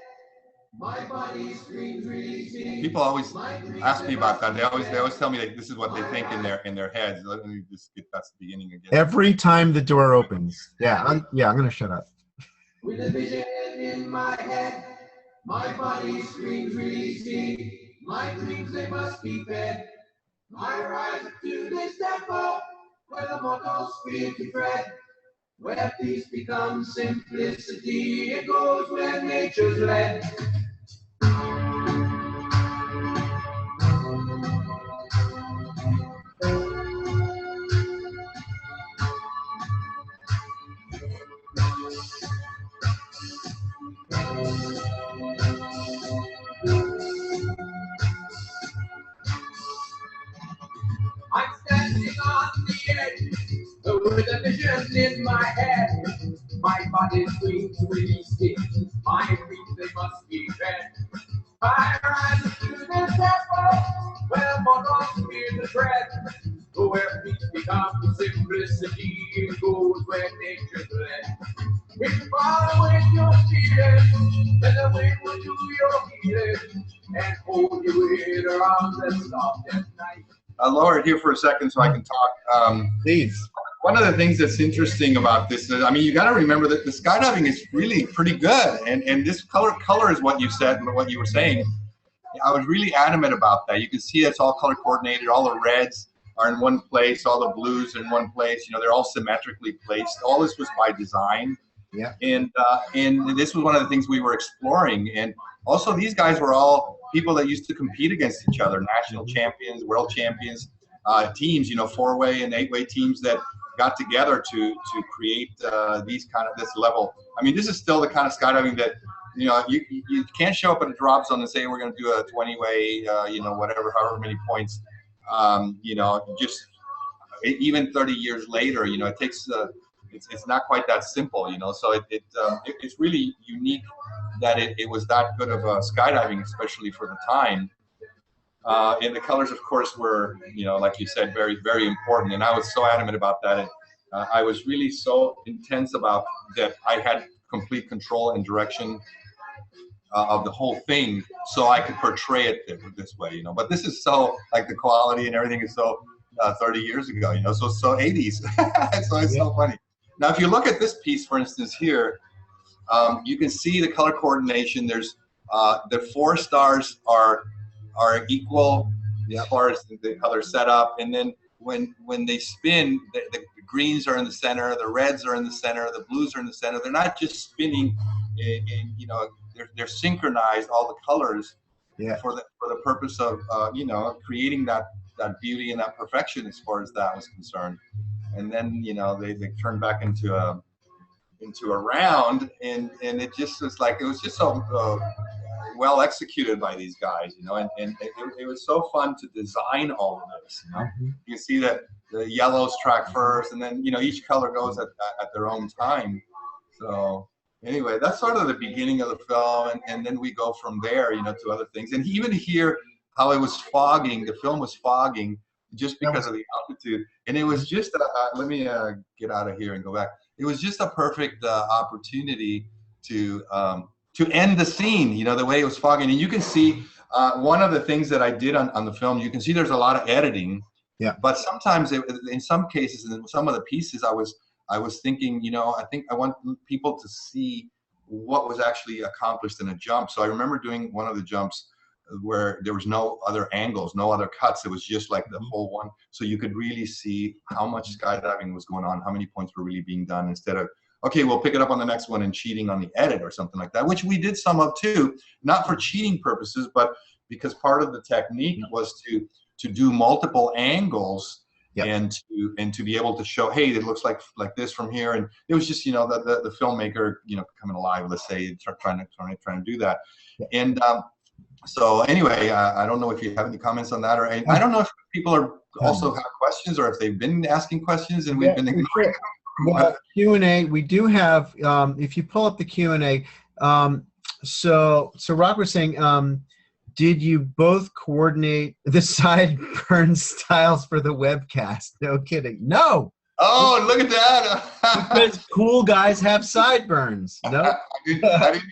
my body screams releasing. People always ask me about that. They always tell me that this is what they think in their heads. Let me just get that's the beginning again. Every time the door opens. Yeah, I'm gonna shut up. With the vision in my head, my body screams releasing. My dreams, they must be fed. I rise to this tempo where the mortals fear to tread. Where peace becomes simplicity, it goes where nature's led. I'm standing on the edge with a vision in my head. My body screams releasing. My dreams, they must be fed. I rise to the tempo where mortals fear the dread. Where peace becomes simplicity, it goes where nature's led. If you follow in your feeling, then the wind will do your healing and hold you in around the soft at night. I'll lower it here for a second so I can talk. Please. One of the things that's interesting about this is, I mean, you got to remember that the skydiving is really pretty good, and this color is what you said, what you were saying. I was really adamant about that. You can see it's all color coordinated. All the reds are in one place, all the blues are in one place. You know, they're all symmetrically placed. All this was by design. Yeah. And this was one of the things we were exploring. And also, these guys were all people that used to compete against each other, national champions, world champions, teams, you know, 4-way and 8-way teams that got together to create this level. I mean, this is still the kind of skydiving that, you know, you can't show up at a drop zone and say we're going to do a 20-way, you know, whatever, however many points, you know, just even 30 years later, you know, it takes, it's not quite that simple, you know, so it's really unique that it was that good of skydiving, especially for the time. And the colors, of course, were, you know, like you said, very, very important. And I was so adamant about that. And I was really so intense about that. I had complete control and direction of the whole thing, so I could portray it this way, you know. But this is so, like, the quality and everything is so 30 years ago, you know, so 80s. So it's so funny. Now, if you look at this piece, for instance, here, you can see the color coordination. There's the 4 stars are equal as far as how they're set up, and then when they spin, the greens are in the center, the reds are in the center, the blues are in the center. They're not just spinning in you know, they're synchronized, all the colors, for the purpose of you know, creating that beauty and that perfection as far as that was concerned. And then, you know, they turn back into a round, and it just was like, it was just so well executed by these guys, you know, and it was so fun to design all of this, you know. You can see that the yellows track first, and then, you know, each color goes at their own time. So anyway, that's sort of the beginning of the film, and then we go from there, you know, to other things. And even here, how it was fogging, the film was fogging just because of the altitude, and it was just let me get out of here and go back. It was just a perfect opportunity to end the scene, you know, the way it was fogging. And you can see one of the things that I did on the film, you can see there's a lot of editing. Yeah. But sometimes, in some cases, in some of the pieces, I was thinking, you know, I think I want people to see what was actually accomplished in a jump. So I remember doing one of the jumps where there was no other angles, no other cuts. It was just like the whole one. So you could really see how much skydiving was going on, how many points were really being done, instead of okay, we'll pick it up on the next one and cheating on the edit or something like that, which we did some of too, not for cheating purposes, but because part of the technique was to do multiple angles. Yep. And to be able to show, hey, it looks like this from here, and it was just, you know, the filmmaker, you know, coming alive, let's say, trying to do that. Yep. And so anyway, I don't know if you have any comments on that, or I don't know if people are also have questions, or if they've been asking questions and we've been ignoring them. Well, Q&A, we do have, if you pull up the Q&A, so Rock was saying, did you both coordinate the sideburn styles for the webcast? No kidding. No. Oh, look at that. Because cool guys have sideburns. No. I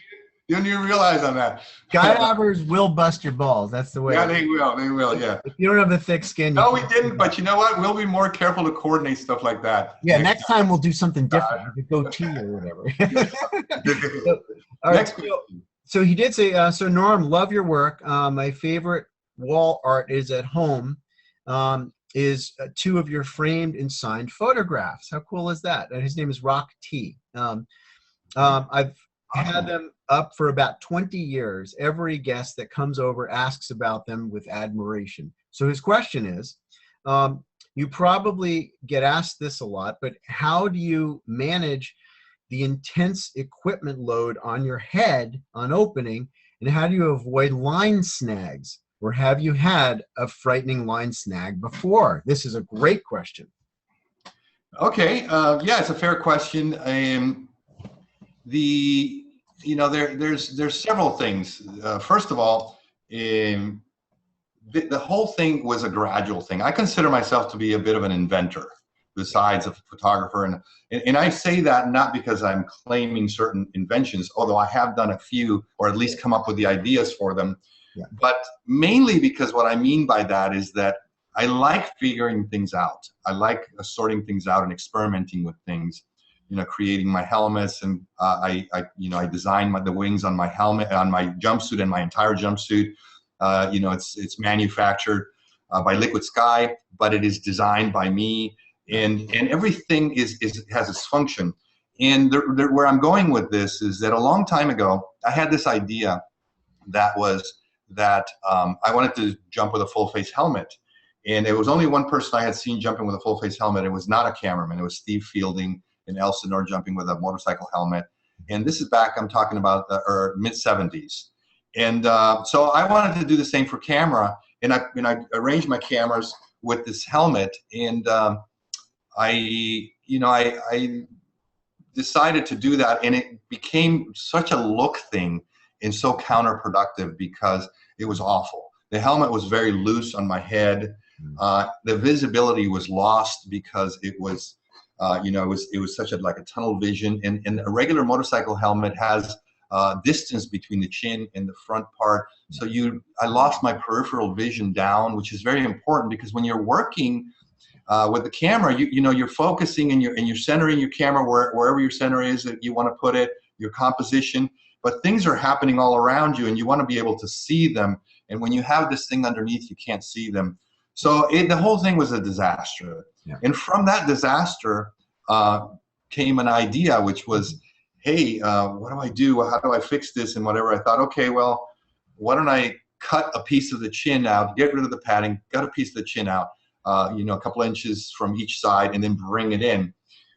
didn't even realize on that. Guy hoppers will bust your balls. That's the way. Yeah, they will, yeah. If you don't have the thick skin. No, we didn't, but you know what? We'll be more careful to coordinate stuff like that. Yeah, next time we'll do something different, like a goatee or whatever. All right, Next so he did say, so Norm, love your work. My favorite wall art is at home, is two of your framed and signed photographs. How cool is that? And his name is Rock T. I've had them up for about 20 years. Every guest that comes over asks about them with admiration. So his question is, you probably get asked this a lot, but how do you manage the intense equipment load on your head on opening, and how do you avoid line snags? Or have you had a frightening line snag before? This is a great question. Okay, yeah, it's a fair question. There's several things. First of all, the whole thing was a gradual thing. I consider myself to be a bit of an inventor, besides a photographer, and I say that not because I'm claiming certain inventions, although I have done a few, or at least come up with the ideas for them. Yeah. But mainly because what I mean by that is that I like figuring things out. I like sorting things out and experimenting with things. You know, creating my helmets, and I designed the wings on my helmet, on my jumpsuit, and my entire jumpsuit. It's manufactured by Liquid Sky, but it is designed by me, and everything has its function. And where I'm going with this is that a long time ago, I had this idea that I wanted to jump with a full face helmet. And there was only one person I had seen jumping with a full face helmet. It was not a cameraman. It was Steve Fielding in Elsinore jumping with a motorcycle helmet. And this is back, I'm talking about the mid-70s. And so I wanted to do the same for camera. And I arranged my cameras with this helmet. And I decided to do that. And it became such a look thing and so counterproductive because it was awful. The helmet was very loose on my head. The visibility was lost because it was, it was such like a tunnel vision, and a regular motorcycle helmet has distance between the chin and the front part. So I lost my peripheral vision down, which is very important because when you're working with the camera, you're focusing and you're centering your camera wherever your center is that you want to put it, your composition. But things are happening all around you, and you want to be able to see them. And when you have this thing underneath, you can't see them. So the whole thing was a disaster. Yeah. And from that disaster came an idea, which was, hey, what do I do? How do I fix this? And whatever. I thought, okay, well, why don't I cut a piece of the chin out, get rid of the padding, cut a piece of the chin out, a couple inches from each side, and then bring it in.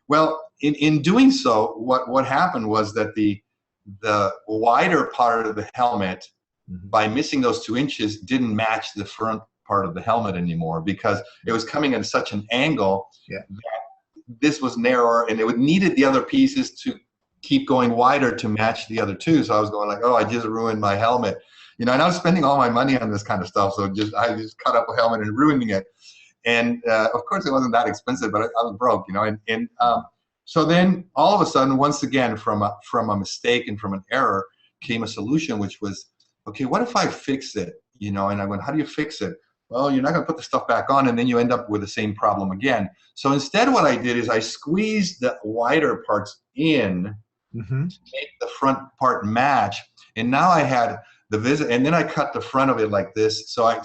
Well, in doing so, what happened was that the wider part of the helmet, by missing those 2 inches, didn't match the front part of the helmet anymore because it was coming at such an angle that this was narrower, and it needed the other pieces to keep going wider to match the other two. So I was going like, oh, I just ruined my helmet. And I was spending all my money on this kind of stuff. So I just cut up a helmet and ruining it. And of course it wasn't that expensive, but I was broke, so then all of a sudden, once again, from a mistake and from an error came a solution, which was, okay, what if I fix it? And I went, how do you fix it? Well, you're not going to put the stuff back on, and then you end up with the same problem again. So instead what I did is I squeezed the wider parts in to make the front part match. And now I had the visit, and then I cut the front of it like this. So I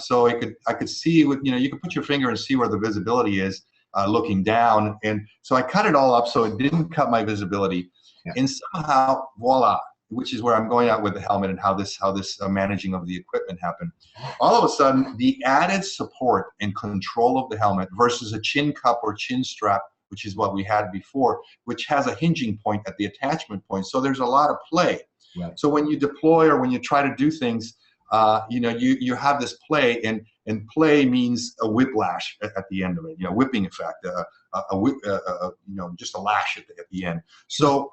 could see with, you could put your finger and see where the visibility is. looking down. And so I cut it all up so it didn't cut my visibility. Yeah. And somehow, voila, which is where I'm going out with the helmet and how this managing of the equipment happened. All of a sudden, the added support and control of the helmet versus a chin cup or chin strap, which is what we had before, which has a hinging point at the attachment point. So there's a lot of play. Right. So when you deploy or when you try to do things, you have this play, and play means a whiplash at the end of it, whipping effect, just a lash at the end. So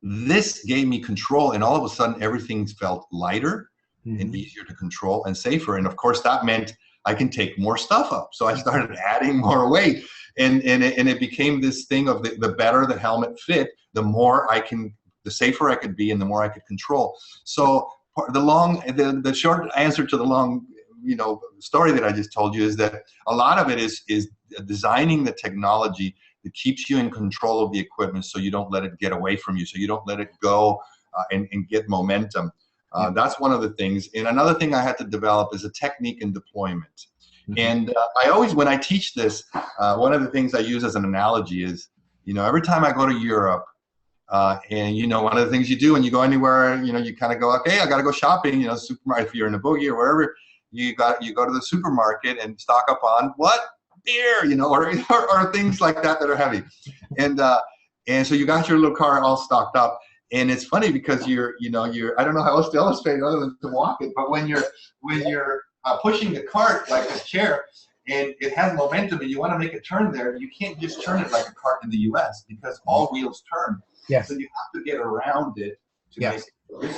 this gave me control, and all of a sudden everything felt lighter and easier to control and safer. And of course that meant I can take more stuff up. So I started adding more weight, and it became this thing of the better the helmet fit, the safer I could be, and the more I could control. So the short answer to the long story that I just told you is that a lot of it is designing the technology that keeps you in control of the equipment, so you don't let it get away from you, so you don't let it go and get momentum. That's one of the things. And another thing I had to develop is a technique in deployment. And I always, when I teach this, one of the things I use as an analogy is, every time I go to Europe, and one of the things you do when you go anywhere, you kind of go, okay, I got to go shopping. Supermarket. If you're in a boogie or wherever, you go to the supermarket and stock up on what? Beer, or things like that are heavy, and so you got your little car all stocked up. And it's funny because you're I don't know how else to illustrate it other than to walk it, but when you're pushing the cart like a chair, and it has momentum, and you want to make a turn there, you can't just turn it like a cart in the U.S. because all wheels turn. Yes. So you have to get around it to Yes. make it.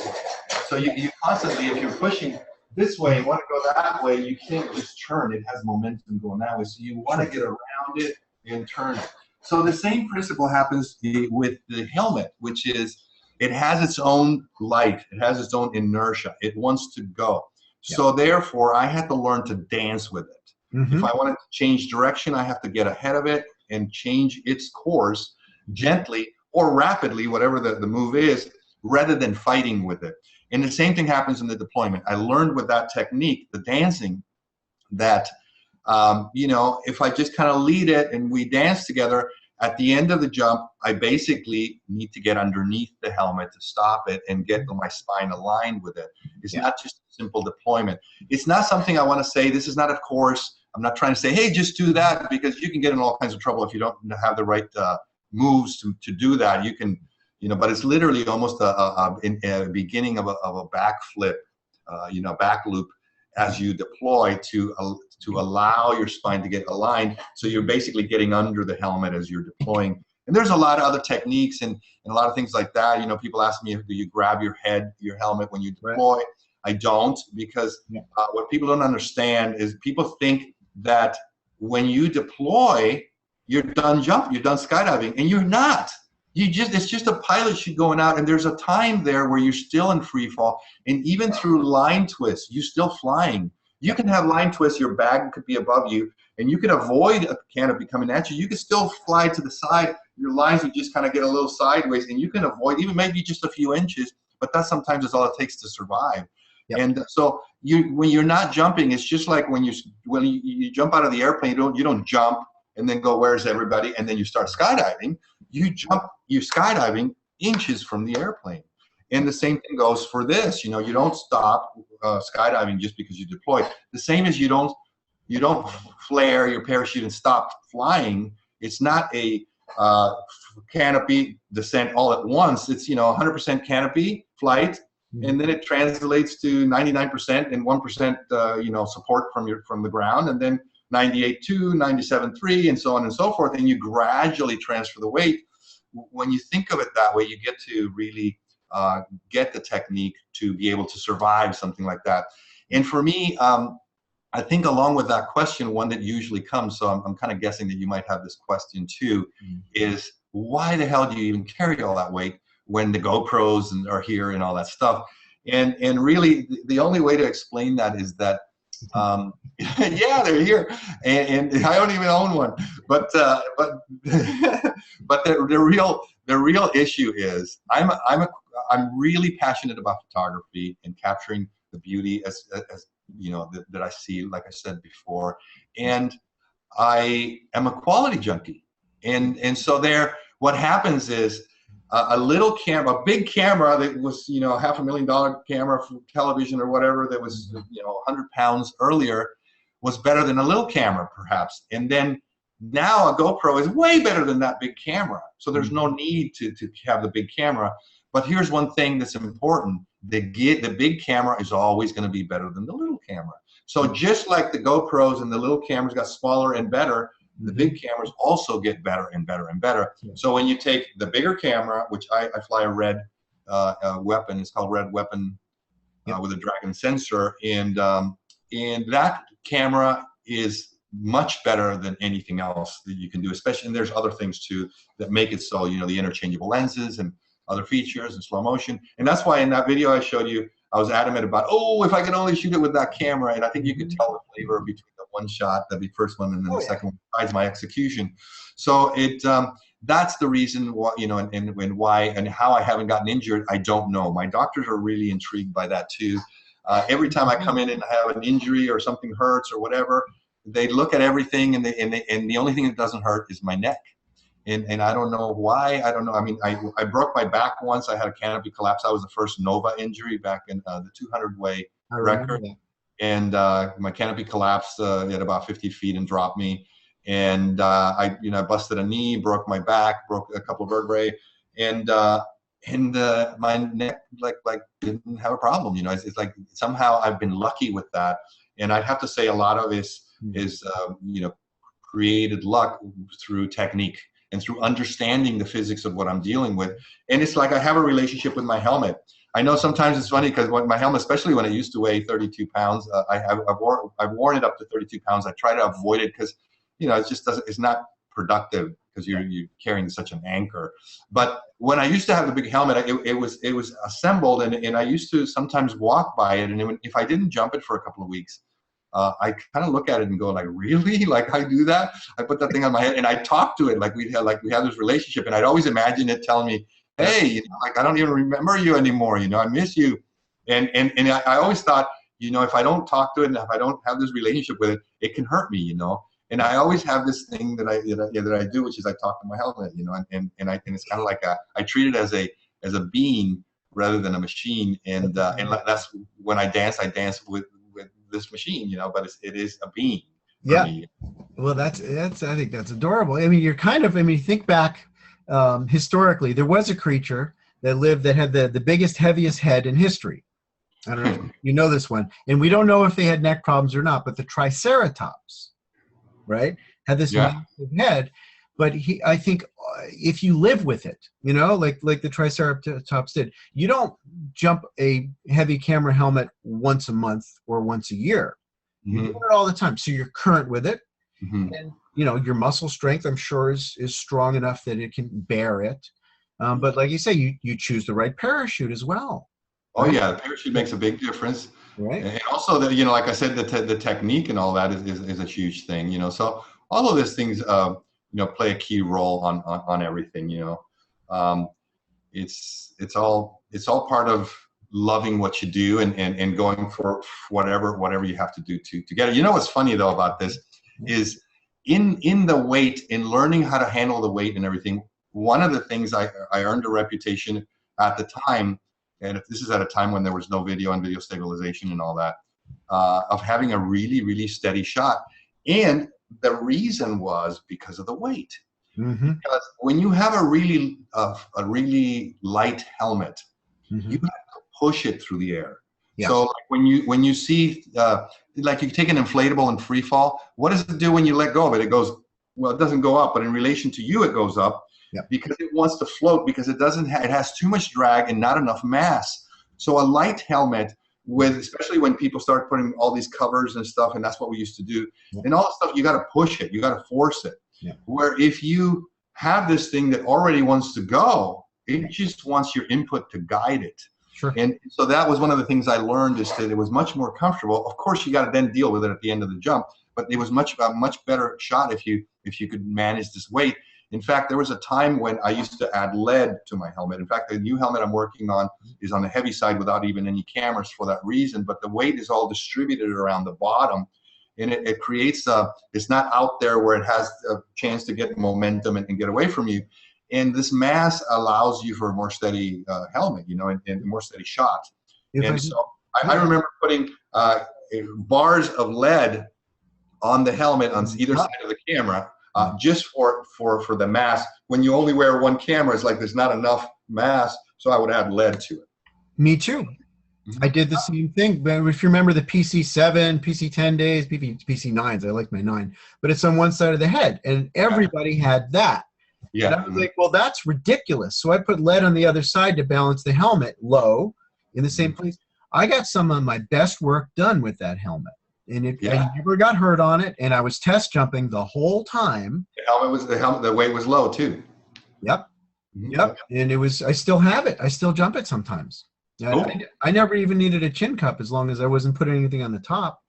So you constantly, if you're pushing this way and want to go that way, you can't just turn. It has momentum going that way. So you want to get around it and turn it. So the same principle happens with the helmet, which is it has its own life. It has its own inertia. It wants to go. Yeah. So therefore, I had to learn to dance with it. If I wanted to change direction, I have to get ahead of it and change its course gently or rapidly, whatever the move is, rather than fighting with it. And the same thing happens in the deployment. I learned with that technique, the dancing, that, if I just kind of lead it and we dance together, at the end of the jump, I basically need to get underneath the helmet to stop it and get my spine aligned with it. It's not just a simple deployment. It's not something I want to say, this is not a course. I'm not trying to say, hey, just do that, because you can get in all kinds of trouble if you don't have the right moves to do that. You can, but it's literally almost a beginning of a backflip, back loop as you deploy to allow your spine to get aligned. So you're basically getting under the helmet as you're deploying. And there's a lot of other techniques and a lot of things like that. People ask me, do you grab your helmet when you deploy? Right. I don't, because what people don't understand is people think that when you deploy, you're done jumping, you're done skydiving, and you're not. It's just a pilot chute going out, and there's a time there where you're still in free fall, and even through line twists, you're still flying. You can have line twists, your bag could be above you, and you can avoid a canopy coming at you. You can still fly to the side. Your lines would just kind of get a little sideways, and you can avoid even maybe just a few inches, but that sometimes is all it takes to survive. Yep. And so when you're not jumping, it's just like when you jump out of the airplane, you don't jump and then go, where's everybody? And then you start skydiving. You're skydiving inches from the airplane. And the same thing goes for this. You don't stop skydiving just because you deploy. The same as you don't flare your parachute and stop flying. It's not a canopy descent all at once. It's 100% canopy flight, and then it translates to 99% and 1% support from the ground, and then 98.2, 97.3, and so on and so forth, and you gradually transfer the weight. When you think of it that way, you get to really get the technique to be able to survive something like that. And for me, I think along with that question, one that usually comes, so I'm kind of guessing that you might have this question too, is why the hell do you even carry all that weight when the GoPros are here and all that stuff? And really, the only way to explain that is that yeah, they're here, and I don't even own one. But the real issue is I'm really passionate about photography and capturing the beauty as that I see, like I said before, and I am a quality junkie. And so there, what happens is a little camera, a big camera that was, you know, $500,000 camera for television or whatever that was, you know, 100 pounds earlier was better than a little camera perhaps. And then now a GoPro is way better than that big camera. So there's no need to have the big camera. But here's one thing that's important. The big camera is always going to be better than the little camera. So just like the GoPros and the little cameras got smaller and better, the big cameras also get better and better and better. So when you take the bigger camera, which I fly a red weapon, it's called Red Weapon with a Dragon sensor, and that camera is much better than anything else that you can do, especially, and there's other things too that make it so, you know, the interchangeable lenses and other features and slow motion. And that's why in that video I showed you, I was adamant about, oh, if I could only shoot it with that camera. And I think you could tell the flavor between the one shot, the first one, and then the second one, besides my execution. So that's the reason why, you know, and why and how I haven't gotten injured, I don't know. My doctors are really intrigued by that too. Every time I come in and have an injury or something hurts or whatever, they look at everything, and the only thing that doesn't hurt is my neck. And I don't know why. I don't know. I mean, I broke my back once. I had a canopy collapse. That was the first Nova injury back in the 200-way record. And my canopy collapsed at about 50 feet and dropped me. And I busted a knee, broke my back, broke a couple of vertebrae, and my neck like didn't have a problem. You know, it's like somehow I've been lucky with that. And I'd have to say a lot of it is you know, created luck through technique and through understanding the physics of what I'm dealing with. And it's like I have a relationship with my helmet. I know sometimes it's funny because my helmet, especially when it used to weigh 32 pounds, I've worn it up to 32 pounds. I try to avoid it because, you know, it just doesn't, it's not productive because you're carrying such an anchor. But when I used to have the big helmet, it was assembled, and I used to sometimes walk by it, and if I didn't jump it for a couple of weeks, I kind of look at it and go like, really? Like I do that? I put that thing on my head and I talk to it like we have this relationship, and I'd always imagine it telling me, hey, you know, like I don't even remember you anymore. You know, I miss you. And I always thought, you know, if I don't talk to it and if I don't have this relationship with it, it can hurt me, you know. And I always have this thing that I do, which is I talk to my helmet, you know, and it's kind of like I treat it as a being rather than a machine. And that's when I dance with this machine, you know, but it is a being for me. Well, that's I think that's adorable. I mean, think back historically, there was a creature that lived that had the biggest, heaviest head in history. I don't know if you know this one, and we don't know if they had neck problems or not, but the Triceratops, right, had this massive head. But I think if you live with it, you know, like the Triceratops did, you don't jump a heavy camera helmet once a month or once a year. You do it all the time, so you're current with it, and you know your muscle strength, I'm sure, is strong enough that it can bear it. But like you say, you choose the right parachute as well. Oh yeah, the parachute makes a big difference. Right. And also that, you know, like I said, the technique and all that is a huge thing. You know, so all of these things you know, play a key role on everything, you know. It's all part of loving what you do and going for whatever you have to do to get it. You know what's funny though about this is in the weight, in learning how to handle the weight and everything, one of the things I earned a reputation at the time, and if this is at a time when there was no video and video stabilization and all that, of having a really, really steady shot. And the reason was because of the weight. Because when you have a really light helmet, you have to push it through the air. So like when you see like you take an inflatable in free fall, what does it do when you let go of it? It goes, well, it doesn't go up, but in relation to you, it goes up because it wants to float, because it has too much drag and not enough mass. So a light helmet, especially when people start putting all these covers and stuff, and that's what we used to do, and all that stuff, you got to push it, you got to force it. Where if you have this thing that already wants to go, it just wants your input to guide it. And so that was one of the things I learned, is that it was much more comfortable. Of course, you got to then deal with it at the end of the jump, but it was a much better shot if you could manage this weight. In fact, there was a time when I used to add lead to my helmet. In fact, the new helmet I'm working on is on the heavy side without even any cameras for that reason, but the weight is all distributed around the bottom. and it creates it's not out there where it has a chance to get momentum and get away from you. And this mass allows you for a more steady helmet, you know, and more steady shot. I remember putting bars of lead on the helmet on either side of the camera, just for the mass. When you only wear one camera, it's like there's not enough mass, so I would add lead to it. Me too. I did the same thing. But if you remember the PC7, PC10 days, PC9s, I like my 9, but it's on one side of the head, and everybody had that. Yeah. And I was like, well, that's ridiculous. So I put lead on the other side to balance the helmet low in the same place. I got some of my best work done with that helmet. And I never got hurt on it, and I was test jumping the whole time. The weight was low too. Yep. Yep. And I still have it. I still jump it sometimes. Cool. I never even needed a chin cup as long as I wasn't putting anything on the top.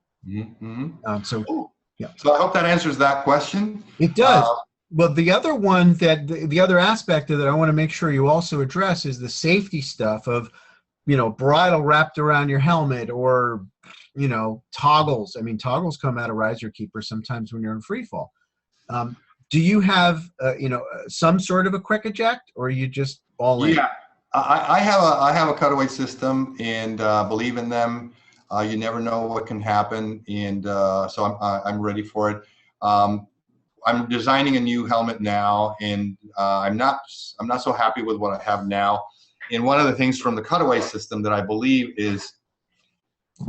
So I hope that answers that question. It does. Well, the other one the other aspect of that I want to make sure you also address is the safety stuff of, you know, bridle wrapped around your helmet, or, you know, toggles. I mean, toggles come out of riser keeper sometimes when you're in free fall. Do you have, you know, some sort of a quick eject, or are you just all in? Yeah, I have a cutaway system, and believe in them. You never know what can happen, and so I'm ready for it. I'm designing a new helmet now, and I'm not so happy with what I have now. And one of the things from the cutaway system that I believe is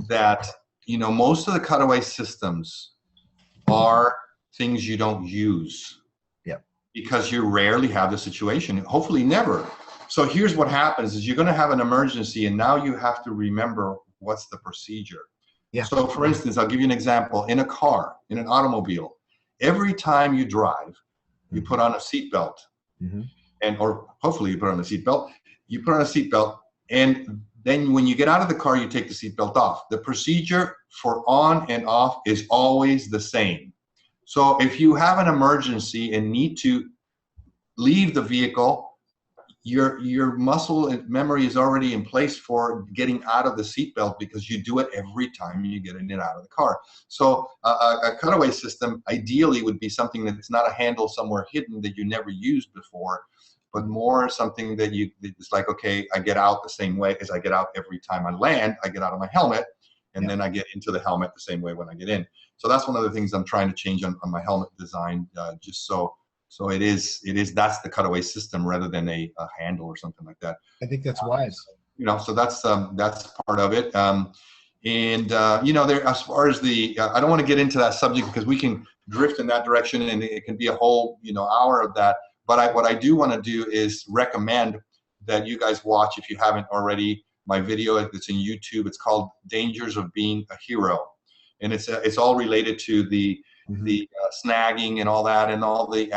that, you know, most of the cutaway systems are things you don't use. Yep. Because you rarely have the situation, hopefully never. So here's what happens is you're going to have an emergency, and now you have to remember what's the procedure. Yeah. So for instance, I'll give you an example. In a car, in an automobile, every time you drive, you put on a seatbelt, or hopefully you put on a seatbelt. You put on a seatbelt, and then when you get out of the car, you take the seatbelt off. The procedure for on and off is always the same. So if you have an emergency and need to leave the vehicle, your muscle and memory is already in place for getting out of the seatbelt, because you do it every time you get in and out of the car. So a cutaway system ideally would be something that's not a handle somewhere hidden that you never used before, but more something that it's like, okay, I get out the same way as I get out every time I land. I get out of my helmet, and then I get into the helmet the same way when I get in. So that's one of the things I'm trying to change on my helmet design, just so that's the cutaway system rather than a handle or something like that. I think that's wise. You know, so that's part of it. You know, there, as far as the, I don't want to get into that subject because we can drift in that direction, and it can be a whole, you know, hour of that. But what I do want to do is recommend that you guys watch, if you haven't already, my video that's in YouTube. It's called "Dangers of Being a Hero," and it's all related to the snagging and all that, and all the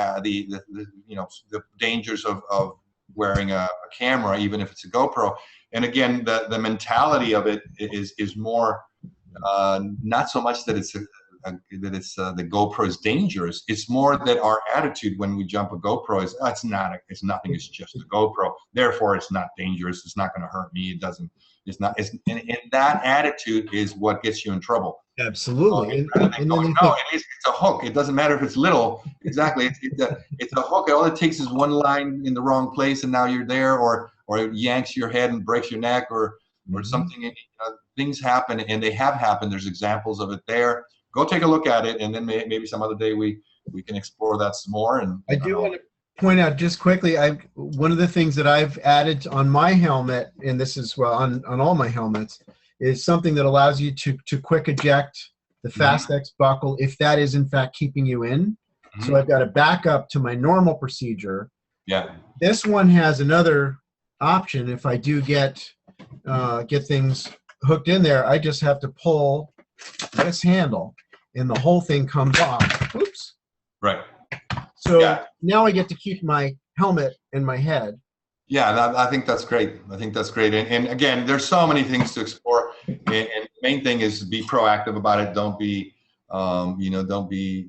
you know, the dangers of wearing a camera, even if it's a GoPro. And again, the mentality of it is more not so much that it's the GoPro is dangerous. It's more that our attitude when we jump a GoPro is it's nothing. It's just a GoPro. Therefore, it's not dangerous. It's not going to hurt me. It doesn't. It's not. And that attitude is what gets you in trouble. Absolutely. No, it's a hook. It doesn't matter if it's little. Exactly. It's a hook. All it takes is one line in the wrong place, and now you're there, or it yanks your head and breaks your neck, or something. You know, things happen, and they have happened. There's examples of it there. Go take a look at it, and then maybe some other day we can explore that some more. And I do want to point out just quickly, one of the things that I've added on my helmet, and this is on all my helmets, is something that allows you to quick eject the Fast X buckle if that is in fact keeping you in. So I've got a backup to my normal procedure. Yeah. This one has another option. If I do get things hooked in there, I just have to pull this handle, and the whole thing comes off. Oops. Right. So now I get to keep my helmet in my head. Yeah, I think that's great. And again, there's so many things to explore. And the main thing is be proactive about it. Don't be, don't be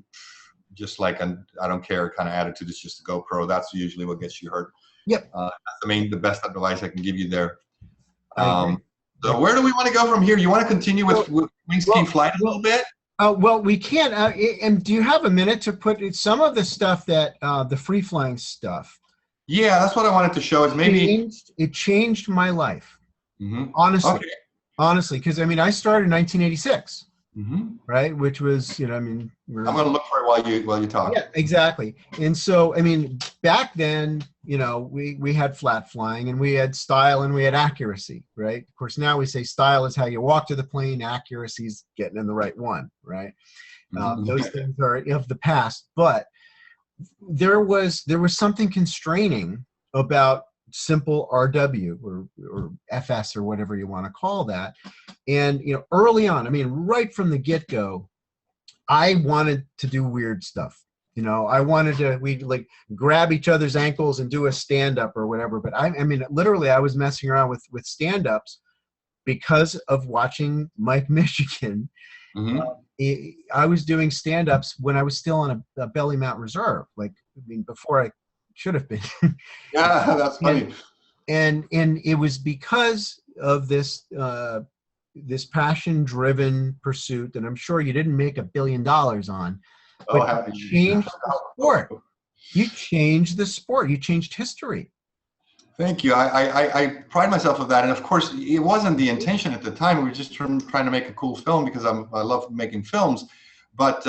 just like I don't care kind of attitude. It's just a GoPro. That's usually what gets you hurt. Yep. That's the best advice I can give you there. So where do we want to go from here? You want to continue with wing ski flight a little bit? Well, we can't. And do you have a minute to put some of the stuff that the free flying stuff Yeah, that's what I wanted to show. Is maybe. changed? It changed my life, Mhm. honestly. Okay. Honestly, because I mean, I started in 1986, Hmm. right? Which was, I mean, I'm going to look for it while you talk. yeah, exactly. And so, I mean, back then, we had flat flying and we had style and we had accuracy, right? Of course, now we say style is how you walk to the plane, accuracy is getting in the right one, right? Those things are of the past, but there was something constraining about simple RW or FS or whatever you want to call that. And early on, I mean, right from the get-go, I wanted to do weird stuff. I wanted to, we like grab each other's ankles and do a stand-up or whatever. But I mean, literally, I was messing around with stand-ups because of watching Mike Michigan. Hmm. I was doing stand-ups when I was still on a belly mount reserve. Like, I mean, before I should have been. Yeah, that's funny. And it was because of this this passion-driven pursuit that I'm sure you didn't make $1 billion on, Oh, but happy. you changed the sport. You changed the sport. You changed history. Thank you. I pride myself of that, and of course, it wasn't the intention at the time. We were just trying to make a cool film because I love making films. But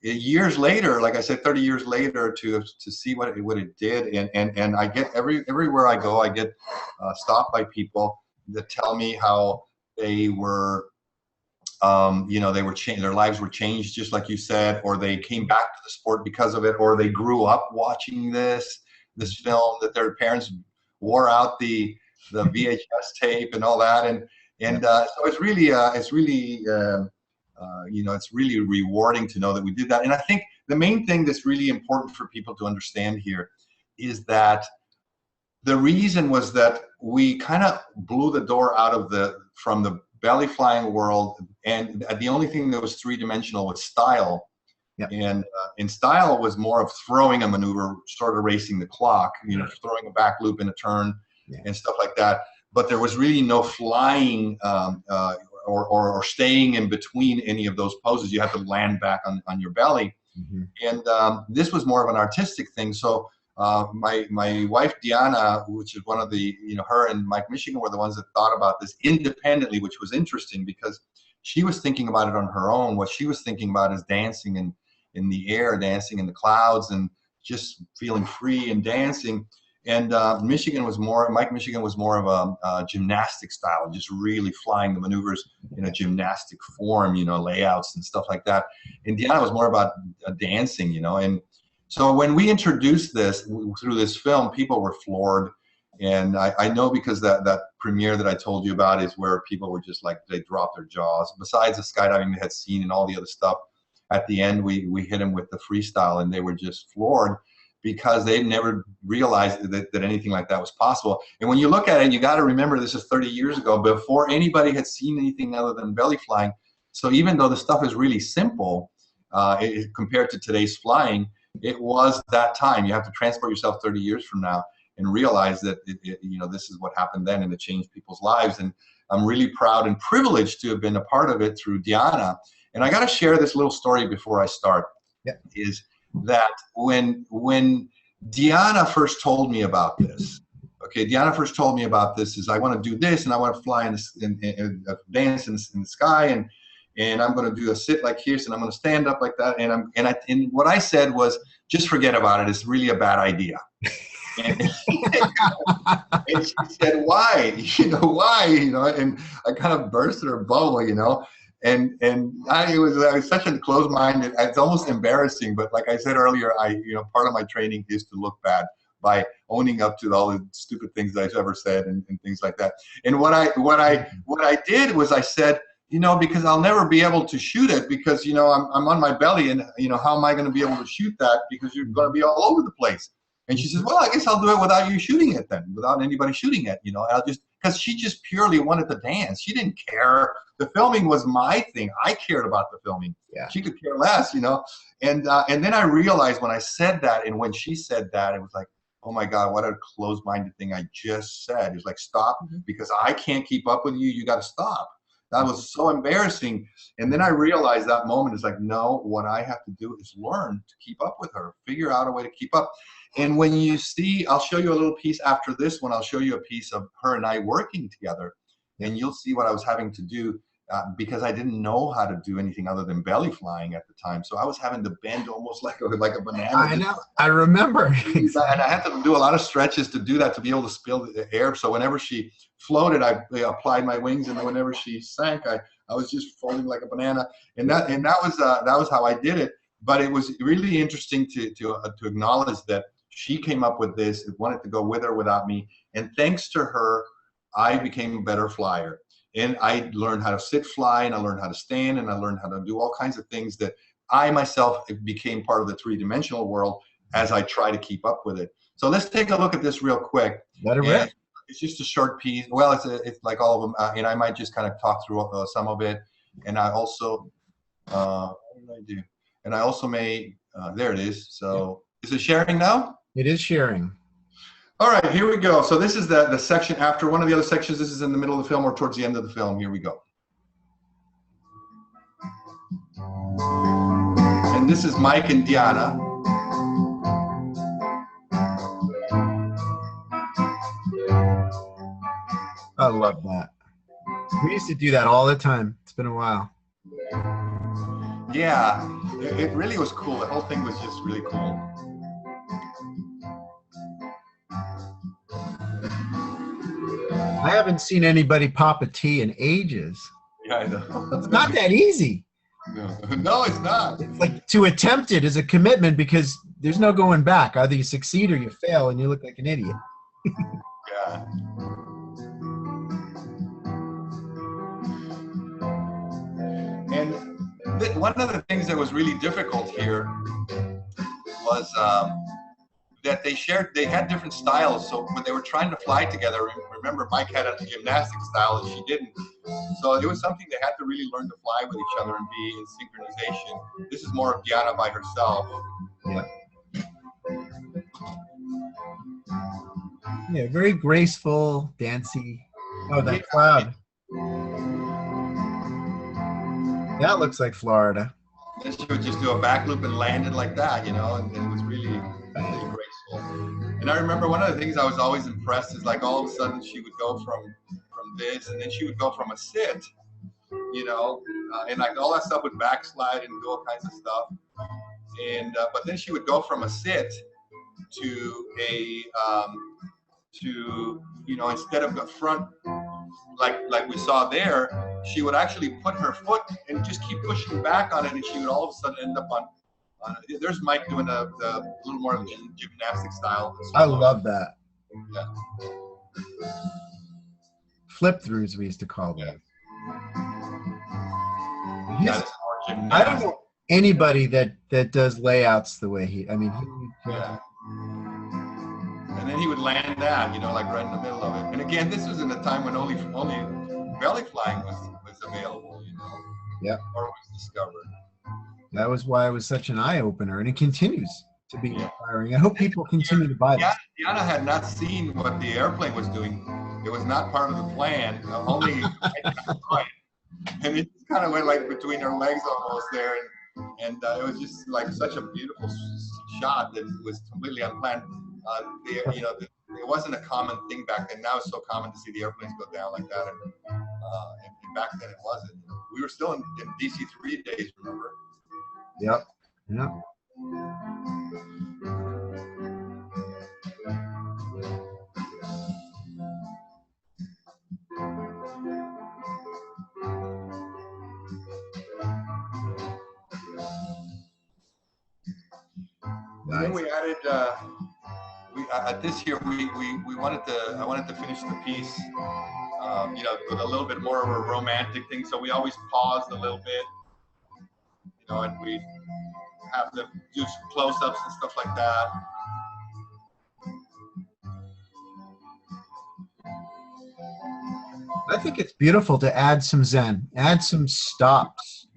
years later, like I said, 30 years later, to see what it did, and I get everywhere I go, I get stopped by people that tell me how they were, they were changed, their lives were changed, just like you said, or they came back to the sport because of it, or they grew up watching this film, that their parents wore out the VHS tape and all that, and so it's really it's really rewarding to know that we did that. And I think the main thing that's really important for people to understand here is that the reason was that we kind of blew the door out of from the belly flying world, and the only thing that was three-dimensional was style. Yep. And in style was more of throwing a maneuver, sort of racing the clock, throwing a back loop in a turn, and stuff like that. But there was really no flying or staying in between any of those poses. You have to land back on your belly. Mm-hmm. And this was more of an artistic thing. So my wife Diana, which is one of the, her and Mike Michigan were the ones that thought about this independently, which was interesting because she was thinking about it on her own. What she was thinking about is dancing in the air, dancing in the clouds, and just feeling free and dancing. And Mike Michigan was more of a gymnastic style, just really flying the maneuvers in a gymnastic form, layouts and stuff like that. And Diana was more about dancing, and so when we introduced this through this film, people were floored. And I know because that premiere that I told you about is where people were just like, they dropped their jaws. Besides the skydiving they had seen and all the other stuff, at the end we hit them with the freestyle, and they were just floored because they'd never realized that anything like that was possible. And when you look at it, you got to remember this is 30 years ago, before anybody had seen anything other than belly flying. So even though the stuff is really simple compared to today's flying, it was that time. You have to transport yourself 30 years from now and realize that this is what happened then, and it changed people's lives. And I'm really proud and privileged to have been a part of it through Diana. And I got to share this little story before I start. Yeah. Is that when Diana first told me about this, Diana first told me about this, is I want to do this, and I want to fly and dance in the sky, and I'm going to do a sit like this, and I'm going to stand up like that, and what I said was, just forget about it. It's really a bad idea. And she said, why? Why? And I kind of burst her bubble, and I was such a closed mind. It's almost embarrassing, but like I said earlier, part of my training is to look bad by owning up to all the stupid things that I've ever said and things like that. And what I did was I said, because I'll never be able to shoot it because, I'm on my belly, and, how am I going to be able to shoot that? Because you're going to be all over the place. And she says, well, I guess I'll do it without you shooting it then, without anybody shooting it, because she just purely wanted to dance. She didn't care. The filming was my thing. I cared about the filming. Yeah. She could care less, and then I realized when I said that, and when she said that, it was like, oh my God, what a closed-minded thing I just said. It's like, stop, because I can't keep up with you. You got to stop. That was so embarrassing. And then I realized that moment is like, no, what I have to do is learn to keep up with her, figure out a way to keep up. And when you see, I'll show you a little piece after this one. I'll show you a piece of her and I working together, and you'll see what I was having to do because I didn't know how to do anything other than belly flying at the time. So I was having to bend almost like a banana. I know. I remember. And I had to do a lot of stretches to do that, to be able to spill the air. So whenever she floated, I applied my wings, and whenever she sank, I was just folding like a banana. And that was how I did it. But it was really interesting to acknowledge that she came up with this, wanted to go with or without me. And thanks to her, I became a better flyer. And I learned how to sit fly, and I learned how to stand, and I learned how to do all kinds of things that I myself became part of the three-dimensional world as I try to keep up with it. So let's take a look at this real quick. Let it rip. It's just a short piece. Well, it's like all of them. And I might just kind of talk through some of it. And I also, what did I do? And I also may, there it is. So is it sharing now? It is sharing. All right, here we go. So this is the section after one of the other sections. This is in the middle of the film or towards the end of the film. Here we go. And this is Mike and Diana. I love that. We used to do that all the time. It's been a while. Yeah, it really was cool. The whole thing was just really cool. I haven't seen anybody pop a T in ages. Yeah, I know. It's not that easy. No, it's not. It's like to attempt it is a commitment because there's no going back. Either you succeed or you fail, and you look like an idiot. Yeah. And one of the things that was really difficult here was that they had different styles. So when they were trying to fly together, remember Mike had a gymnastic style and she didn't. So it was something they had to really learn to fly with each other and be in synchronization. This is more of Diana by herself. Yeah. Yeah, very graceful, dancey. Oh, that cloud. That looks like Florida. Then she would just do a back loop and land it like that, you know, and it was really graceful. And I remember one of the things I was always impressed is like all of a sudden she would go from this, and then she would go from a sit, you know, and like all that stuff would backslide and do all kinds of stuff. And but then she would go from a sit to a you know, instead of the front like we saw there, she would actually put her foot and just keep pushing back on it, and she would all of a sudden end up on there's Mike doing the little more of the gymnastic style. I love that. Yeah. Flip throughs, we used to call them. Yeah, I don't know anybody that does layouts the way he. I mean, yeah. And then he would land that, you know, like right in the middle of it. And again, this was in a time when only belly flying was available, you know. Yeah. Or was discovered. That was why it was such an eye opener, and it continues to be inspiring. I hope people continue to buy this. Diana had not seen what the airplane was doing. It was not part of the plan. Only, and it kind of went like between her legs almost there, and it was just like such a beautiful shot that was completely unplanned. You know, it wasn't a common thing back then. Now it's so common to see the airplanes go down like that, and back then it wasn't. We were still in DC-3 days, remember? Yep. Yep. And then we added. At this here, I wanted to finish the piece, you know, with a little bit more of a romantic thing. So we always paused a little bit, you know, and we have them do some close-ups and stuff like that. I think it's beautiful to add some zen, add some stops,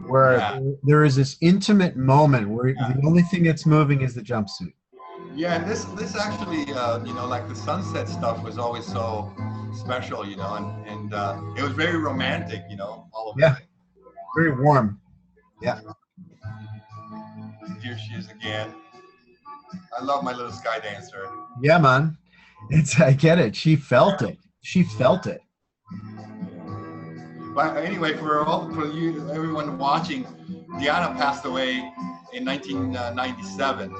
where there is this intimate moment where the only thing that's moving is the jumpsuit. Yeah, and this actually, you know, like the sunset stuff was always so special, you know, and it was very romantic, you know, all of Yeah. it. Very warm. Yeah. Here she is again. I love my little sky dancer. Yeah, man. I get it. She felt it. She felt it. But anyway, for you, everyone watching, Diana passed away in 1997.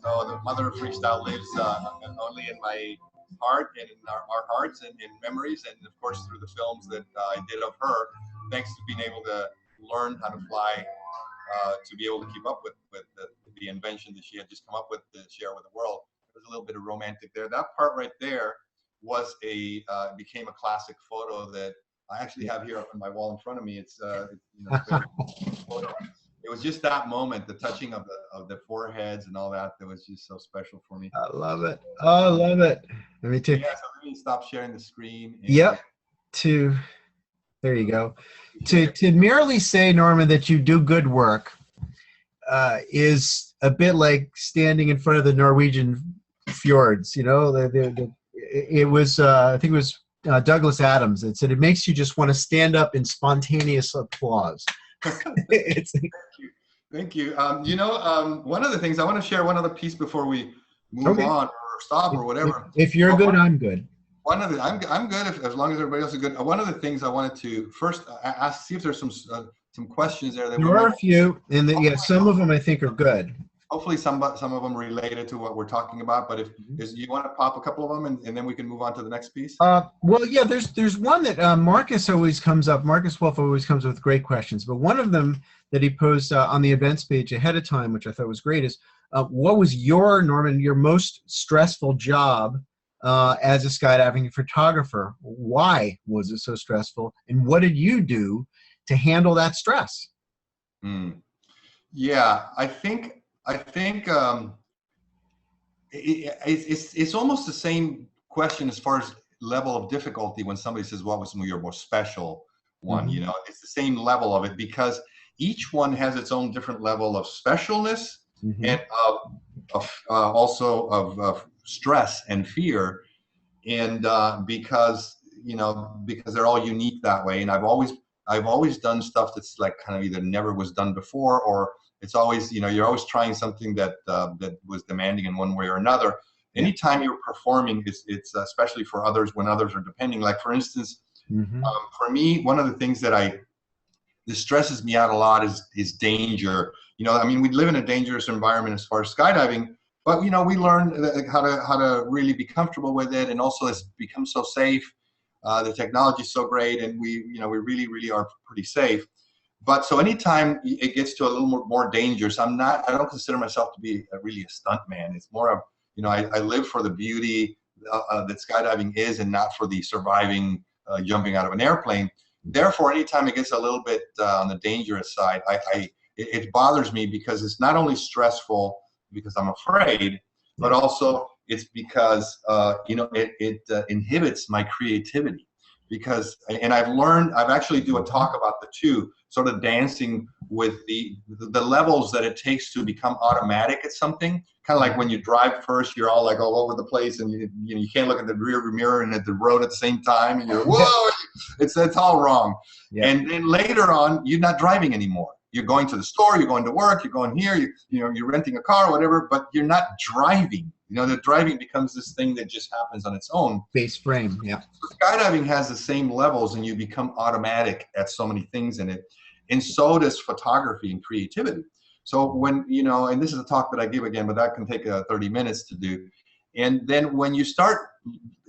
So the mother of freestyle lives only in my heart and in our hearts and in memories, and of course through the films that I did of her. Thanks to being able to learn how to fly, to be able to keep up with the invention that she had just come up with to share with the world. There's a little bit of romantic there. That part right there was became a classic photo that I actually have here up on my wall in front of me. It's photo. It was just that moment, the touching of the foreheads and all that was just so special for me. I love it. Oh, I love it. Let me take. Yeah, so let me stop sharing the screen. Yep. There you go. To merely say, Norman, that you do good work is a bit like standing in front of the Norwegian fjords. You know, it was I think it was Douglas Adams that said it makes you just want to stand up in spontaneous applause. Thank you. You know, one of the things I want to share one other piece before we move on or stop or whatever. If you're good, I'm good. One of the I'm good as long as everybody else is good. One of the things I wanted to first ask, see if there's some questions there. There are a few, and some of them I think are good. Hopefully some of them related to what we're talking about, but if you want to pop a couple of them and then we can move on to the next piece. Well, yeah, there's one that Marcus always comes up. Marcus Wolf always comes up with great questions, but one of them that he posed on the events page ahead of time, which I thought was great, is what was Norman, your most stressful job as a skydiving photographer? Why was it so stressful, and what did you do to handle that stress? Yeah, I think it's almost the same question as far as level of difficulty when somebody says what was your most special one. You know, it's the same level of it because each one has its own different level of specialness and also of stress and fear, and because they're all unique that way. And I've always done stuff that's like kind of either never was done before, or it's always, you're always trying something that was demanding in one way or another. Anytime you're performing, it's especially for others when others are depending. Like for instance, for me, one of the things that stresses me out a lot is danger. I mean, we live in a dangerous environment as far as skydiving, but we learn how to really be comfortable with it, and also it's become so safe. The technology is so great, and we really, really are pretty safe. But so anytime it gets to a little more dangerous, I don't consider myself to be really a stunt man. It's more of, I live for the beauty that skydiving is, and not for the surviving, jumping out of an airplane. Therefore, anytime it gets a little bit on the dangerous side, it bothers me because it's not only stressful because I'm afraid, but also it's because it inhibits my creativity. And I've actually do a talk about the two, sort of dancing with the levels that it takes to become automatic at something. Kind of like when you drive first, you're all like all over the place, and you can't look at the rear mirror and at the road at the same time, and you're whoa, it's all wrong. Yeah. And then later on, you're not driving anymore. You're going to the store, you're going to work, you're going here, you're renting a car, whatever, but you're not driving. The driving becomes this thing that just happens on its own. Base frame, yeah. So skydiving has the same levels, and you become automatic at so many things in it. And so does photography and creativity. So when, and this is a talk that I give again, but that can take 30 minutes to do. And then when you start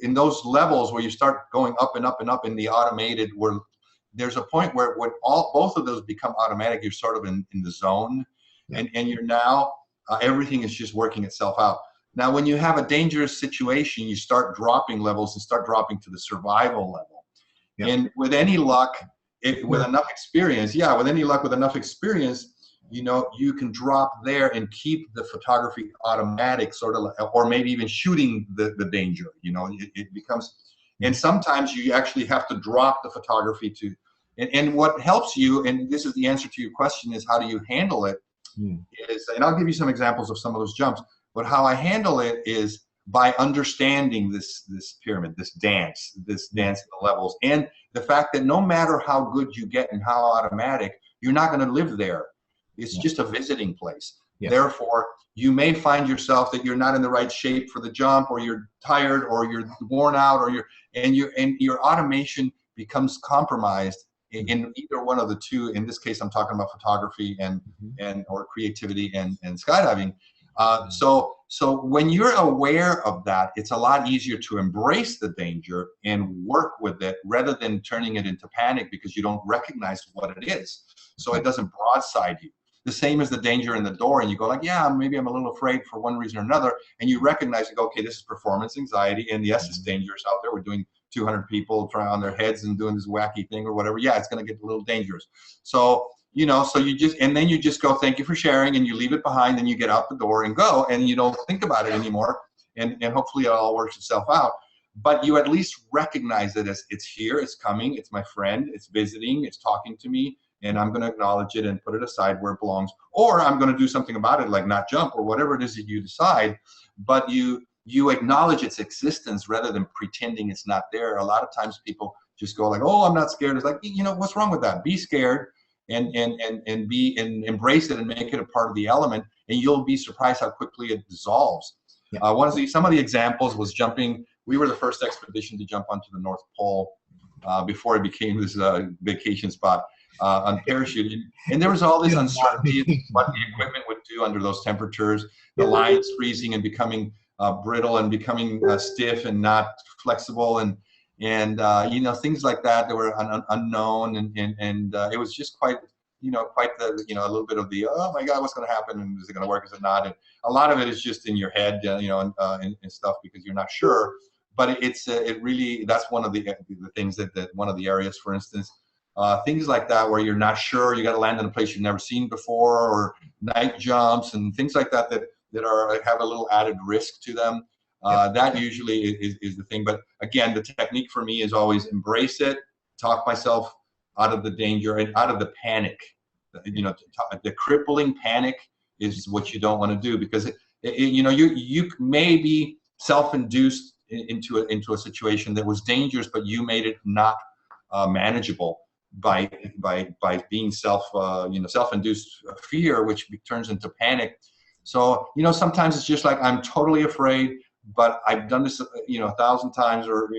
in those levels where you start going up and up and up in the automated, where there's a point where when both of those become automatic, you're sort of in the zone, and you're now, everything is just working itself out. Now, when you have a dangerous situation, you start dropping levels and start dropping to the survival level. Yep. And with any luck, with enough experience, you can drop there and keep the photography automatic, sort of, or maybe even shooting the danger. It becomes, and sometimes you actually have to drop the photography to, and what helps you, and this is the answer to your question, is how do you handle it? And I'll give you some examples of some of those jumps. But how I handle it is by understanding this pyramid, this dance in the levels, and the fact that no matter how good you get and how automatic, you're not going to live there. It's just a visiting place. Yeah. Therefore, you may find yourself that you're not in the right shape for the jump, or you're tired, or you're worn out, or your automation becomes compromised in either one of the two. In this case, I'm talking about photography and or creativity and skydiving. So when you're aware of that, it's a lot easier to embrace the danger and work with it rather than turning it into panic because you don't recognize what it is. So it doesn't broadside you. The same as the danger in the door, and you go like, yeah, maybe I'm a little afraid for one reason or another, and you recognize, you go, okay, this is performance anxiety, and yes, it's dangerous out there. We're doing 200 people trying on their heads and doing this wacky thing or whatever. Yeah, it's going to get a little dangerous. So so you just, and then you just go, thank you for sharing, and you leave it behind, and you get out the door and go, and you don't think about it anymore, and hopefully it all works itself out. But you at least recognize it as it's here, it's coming, it's my friend, it's visiting, it's talking to me, and I'm going to acknowledge it and put it aside where it belongs. Or I'm going to do something about it, like not jump or whatever it is that you decide, but you acknowledge its existence rather than pretending it's not there. A lot of times people just go like, oh, I'm not scared. It's like, what's wrong with that? Be scared. And embrace it and make it a part of the element, and you'll be surprised how quickly it dissolves. Yeah. Some of the examples was jumping. We were the first expedition to jump onto the North Pole before it became this vacation spot on parachute. And there was all this uncertainty what the equipment would do under those temperatures. The lines freezing and becoming brittle and becoming stiff and not flexible, and things like that were unknown, and it was just quite the a little bit of the, oh my God, what's going to happen, and is it going to work, is it not? And a lot of it is just in your head, and stuff, because you're not sure. But it really, that's one of the things that one of the areas, for instance, things like that where you're not sure, you got to land in a place you've never seen before, or night jumps and things like that have a little added risk to them. That usually is the thing. But again, the technique for me is always embrace it, talk myself out of the danger and out of the panic. The crippling panic is what you don't want to do, because you may be self-induced into a situation that was dangerous, but you made it not manageable by being self-induced fear, which turns into panic. So sometimes it's just like, I'm totally afraid, but I've done this 1,000 times or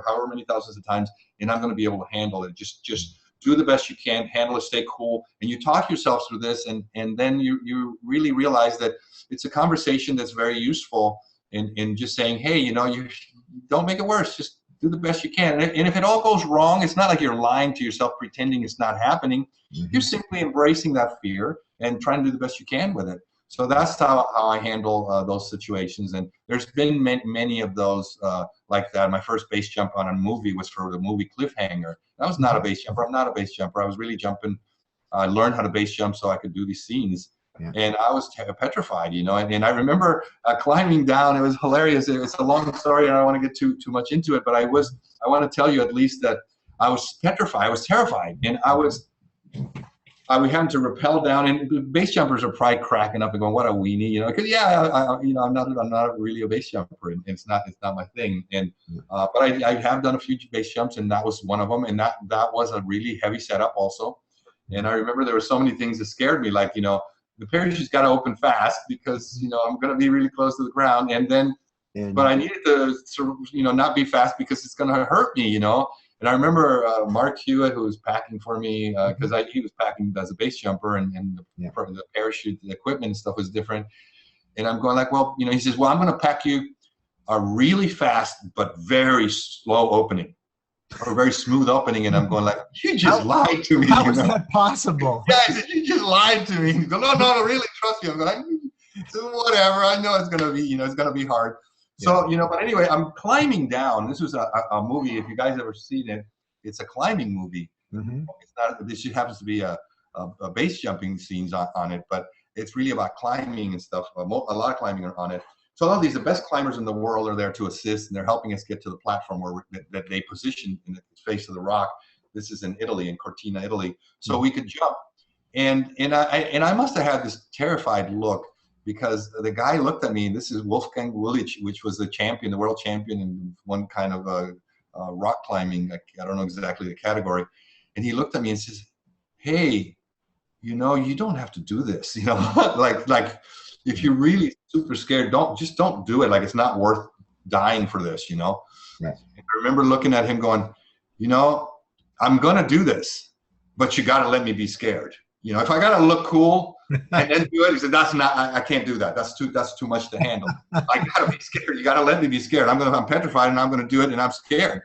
however many thousands of times, and I'm going to be able to handle it. Just do the best you can, handle it, stay cool, and you talk yourself through this, and then you really realize that it's a conversation that's very useful in just saying, hey, you don't make it worse, just do the best you can. And if it all goes wrong, it's not like you're lying to yourself, pretending it's not happening. You're simply embracing that fear and trying to do the best you can with it. So that's how I handle those situations. And there's been many of those like that. My first base jump on a movie was for the movie Cliffhanger. I was not a base jumper. I'm not a base jumper. I was really jumping. I learned how to base jump so I could do these scenes. Yeah. And I was petrified, and I remember climbing down. It was hilarious. It's a long story, and I don't want to get too much into it, but I want to tell you at least that I was petrified. I was terrified, and I was having to rappel down, and base jumpers are probably cracking up and going, "What a weenie," because I'm not really a base jumper, and it's not my thing. And but I have done a few base jumps, and that was one of them, and that was a really heavy setup also. And I remember there were so many things that scared me, like the parachute's got to open fast because I'm going to be really close to the ground, but I needed to not be fast because it's going to hurt me, And I remember Mark Hewitt, who was packing for me, because he was packing as a base jumper, and the parachute, the equipment and stuff was different. And I'm going like, well, he says, well, I'm going to pack you a really fast but very slow opening, or a very smooth opening. And I'm going like, you just lied to me. How is that possible? Yeah, I said, you just lied to me. He goes, no, really, trust me. I'm going, whatever. I know it's going to be, it's going to be hard. So, but anyway, I'm climbing down. This was a movie. If you guys ever seen it, it's a climbing movie. Mm-hmm. It's not, this happens to be a base jumping scenes on it, but it's really about climbing and stuff. A lot of climbing on it. So all of the best climbers in the world are there to assist, and they're helping us get to the platform that they positioned in the face of the rock. This is in Italy, in Cortina, Italy. So we could jump. And I must have had this terrified look, because the guy looked at me, and this is Wolfgang Willich, which was the world champion in one kind of rock climbing. I don't know exactly the category. And he looked at me and says, hey, you know, you don't have to do this, you know, like if you're really super scared, don't do it. Like, it's not worth dying for this, you know? Right. I remember looking at him going, you know, I'm going to do this, but you got to let me be scared. You know, if I got to look cool and then do it, he said, I can't do that. That's too much to handle. I got to be scared. You got to let me be scared. I'm petrified and I'm going to do it and I'm scared.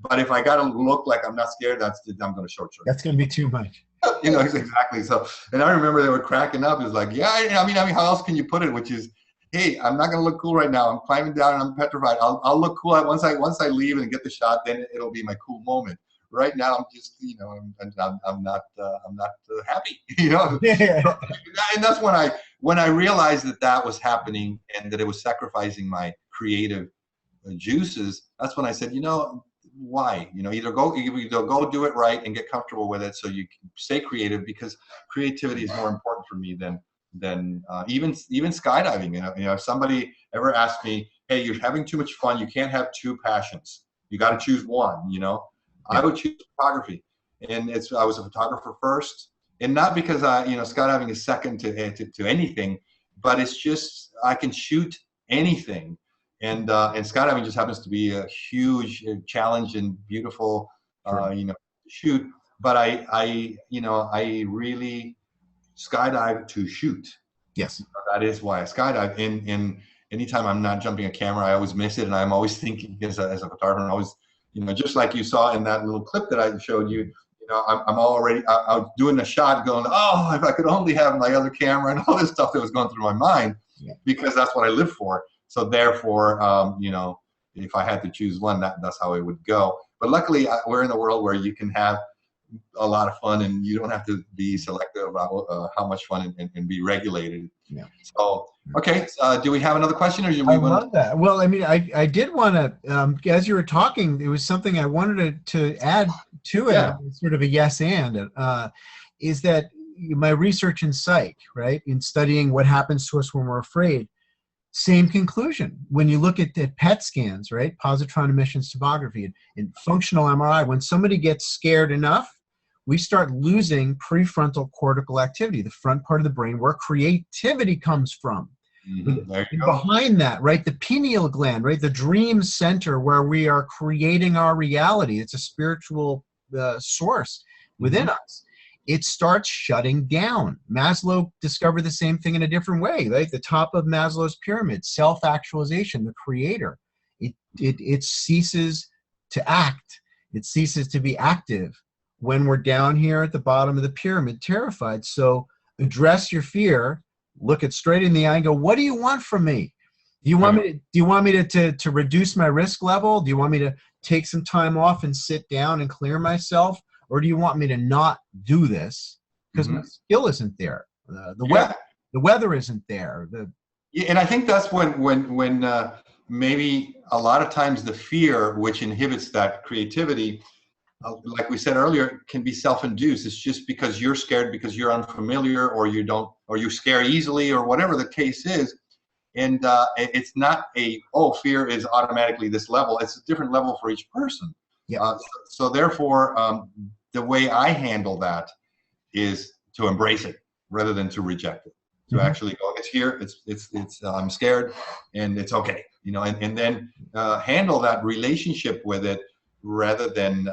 But if I got to look like I'm not scared, I'm going to short circuit. That's going to be too much. You know, exactly. So, and I remember they were cracking up. It was like, yeah, I mean, how else can you put it? Which is, hey, I'm not going to look cool right now. I'm climbing down and I'm petrified. I'll look cool once I leave and get the shot. Then it'll be my cool moment. Right now, I'm just, you know, I'm not happy. You know, Yeah. and that's when I realized that was happening and that it was sacrificing my creative juices. That's when I said, you know, why? You know, either go do it right and get comfortable with it, so you can stay creative, because creativity is more important for me than even skydiving. You know, if somebody ever asked me, hey, you're having too much fun, you can't have two passions, you got to choose one, you know, yeah. I would choose photography. And I was a photographer first, and not because skydiving is second to anything, but it's just I can shoot anything. And skydiving just happens to be a huge challenge and beautiful, shoot. But I really skydive to shoot. Yes. That is why I skydive. In anytime I'm not jumping a camera, I always miss it, and I'm always thinking as a photographer, I'm always, you know, just like you saw in that little clip that I showed you. You know, I'm already I was doing a shot, going, oh, if I could only have my other camera, and all this stuff that was going through my mind, because that's what I live for. So therefore, if I had to choose one, that's how it would go. But luckily, we're in a world where you can have a lot of fun, and you don't have to be selective about how much fun and be regulated. Yeah. So, okay, do we have another question, or do we I love that. Well, I mean, I did want to, as you were talking, there was something I wanted to add to it, yeah. Sort of a yes and, is that my research in psych, right, in studying what happens to us when we're afraid, same conclusion. When you look at PET scans, right, positron emissions tomography, and functional MRI, when somebody gets scared enough, we start losing prefrontal cortical activity, the front part of the brain where creativity comes from. Mm-hmm. Behind that, right, the pineal gland, right, the dream center where we are creating our reality. It's a spiritual source within us. It starts shutting down. Maslow discovered the same thing in a different way, right? The top of Maslow's pyramid, self-actualization, the creator. It ceases to act. It ceases to be active when we're down here at the bottom of the pyramid, terrified. So address your fear, look it straight in the eye and go, what do you want from me? Do you want me to reduce my risk level? Do you want me to take some time off and sit down and clear myself? Or do you want me to not do this because my skill isn't there? The weather isn't there. And I think that's when maybe a lot of times the fear, which inhibits that creativity, like we said earlier, can be self-induced. It's just because you're scared because you're unfamiliar, or you scare easily, or whatever the case is. And it's not fear is automatically this level. It's a different level for each person. Yeah. So therefore, the way I handle that is to embrace it rather than to reject it. To actually go, it's here. It's I'm scared, and it's okay. You know, and then handle that relationship with it rather than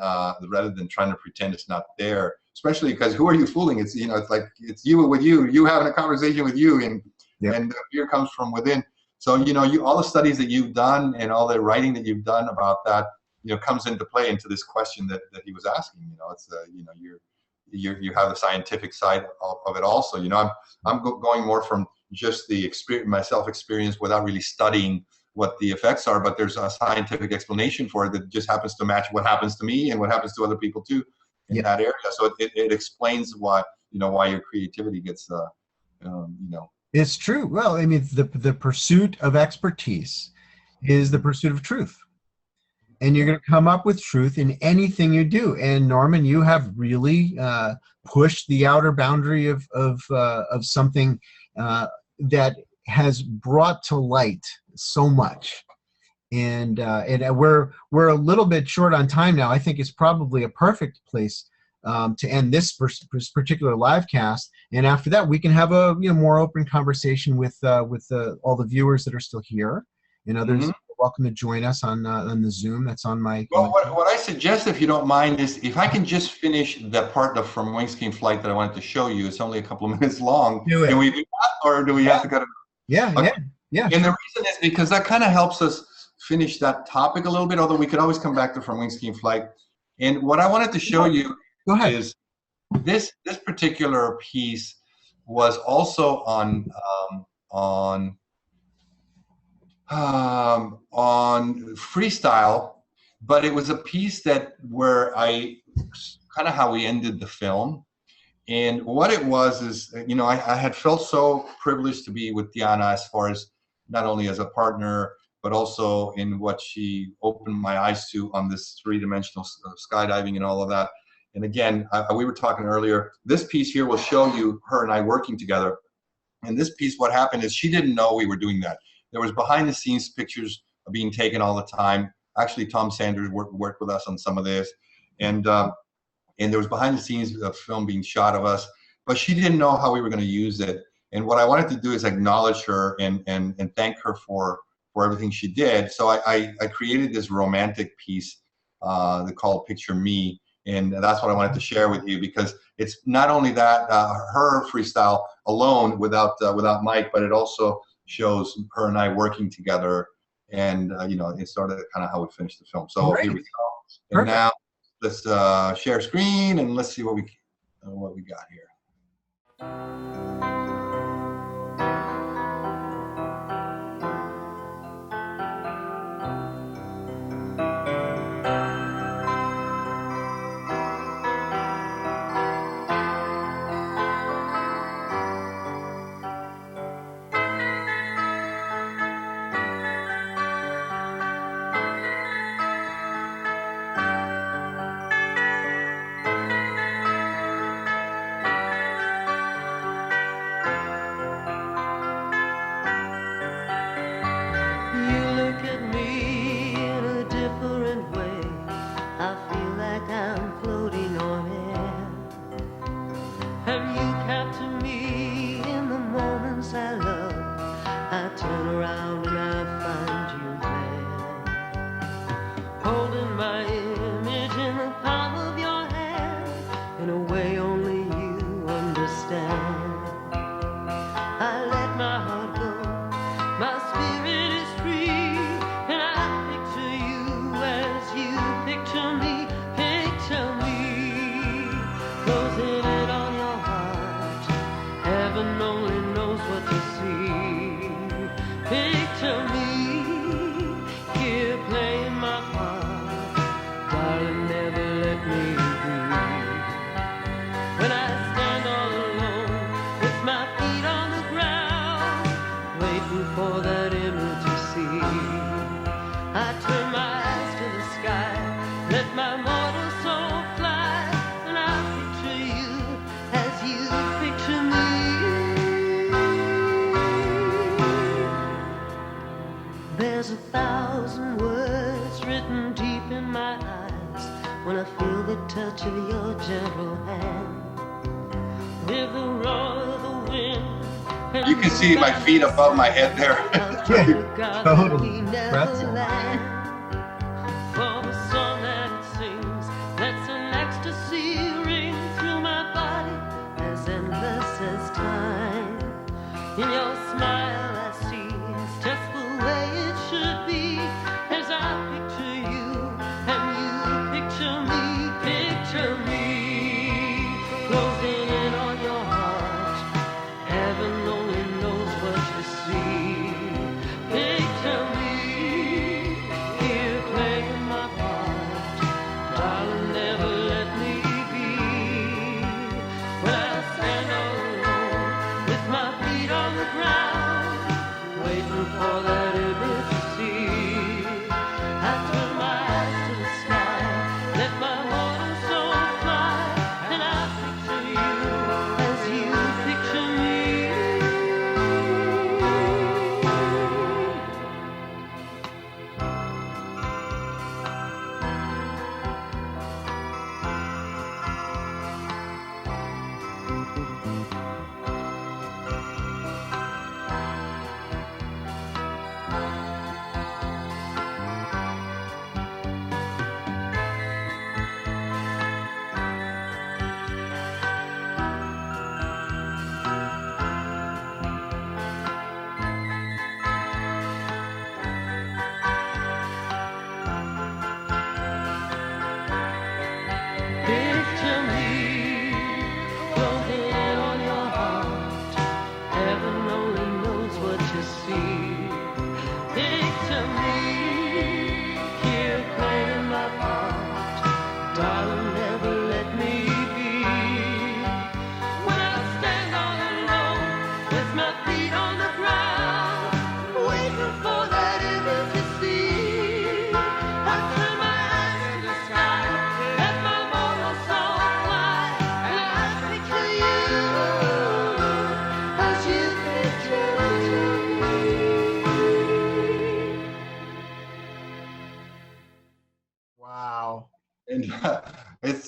trying to pretend it's not there. Especially because who are you fooling? It's it's like it's you with you having a conversation with you, and the fear comes from within. So all the studies that you've done and all the writing that you've done about that, comes into play into this question that he was asking. It's you have the scientific side of it also. I'm going more from just the experience, my self experience, without really studying what the effects are, but there's a scientific explanation for it that just happens to match what happens to me and what happens to other people too in that area. So it explains why your creativity gets It's true. Well, I mean, the pursuit of expertise is the pursuit of truth. And you're going to come up with truth in anything you do. And Norman, you have really pushed the outer boundary of something that has brought to light so much. And we're a little bit short on time now. I think it's probably a perfect place to end this particular live cast. And after that, we can have a more open conversation with all the viewers that are still here, and others. Mm-hmm. Welcome to join us on the Zoom. That's on my. Well, what I suggest, if you don't mind, is if I can just finish the part from Wing Scheme Flight that I wanted to show you. It's only a couple of minutes long. Do it. Can we do that, or do we have to go to? Yeah, okay. yeah. And the reason is because that kind of helps us finish that topic a little bit. Although we could always come back to From Wing Scheme Flight. And what I wanted to show you is this particular piece was also on freestyle, but it was a piece where I kind of how we ended the film. And what it was is, I had felt so privileged to be with Diana as far as not only as a partner, but also in what she opened my eyes to on this three-dimensional skydiving and all of that. And again, we were talking earlier, this piece here will show you her and I working together. And this piece, what happened is she didn't know we were doing that. There was behind-the-scenes pictures being taken all the time. Actually, Tom Sanders worked with us on some of this. And there was behind-the-scenes film being shot of us. But she didn't know how we were going to use it. And what I wanted to do is acknowledge her and thank her for everything she did. So I created this romantic piece called Picture Me. And that's what I wanted to share with you, because it's not only that her freestyle alone without Mike, but it also shows her and I working together. And it started kind of how we finished the film. So Great. Here we go. Perfect. And now let's share screen and let's see what we got here. There's 1,000 words written deep in my eyes when I feel the touch of your gentle hand. With the roar of the wind. You can see my feet above my head there. Yeah, totally. That's For the song that it sings, lets an ecstasy ring through my body as endless as time. In your smile I see it's just the way it should be. As I picture you and you picture me, picture me. Closing in on your heart, heaven only knows what you see. Picture me,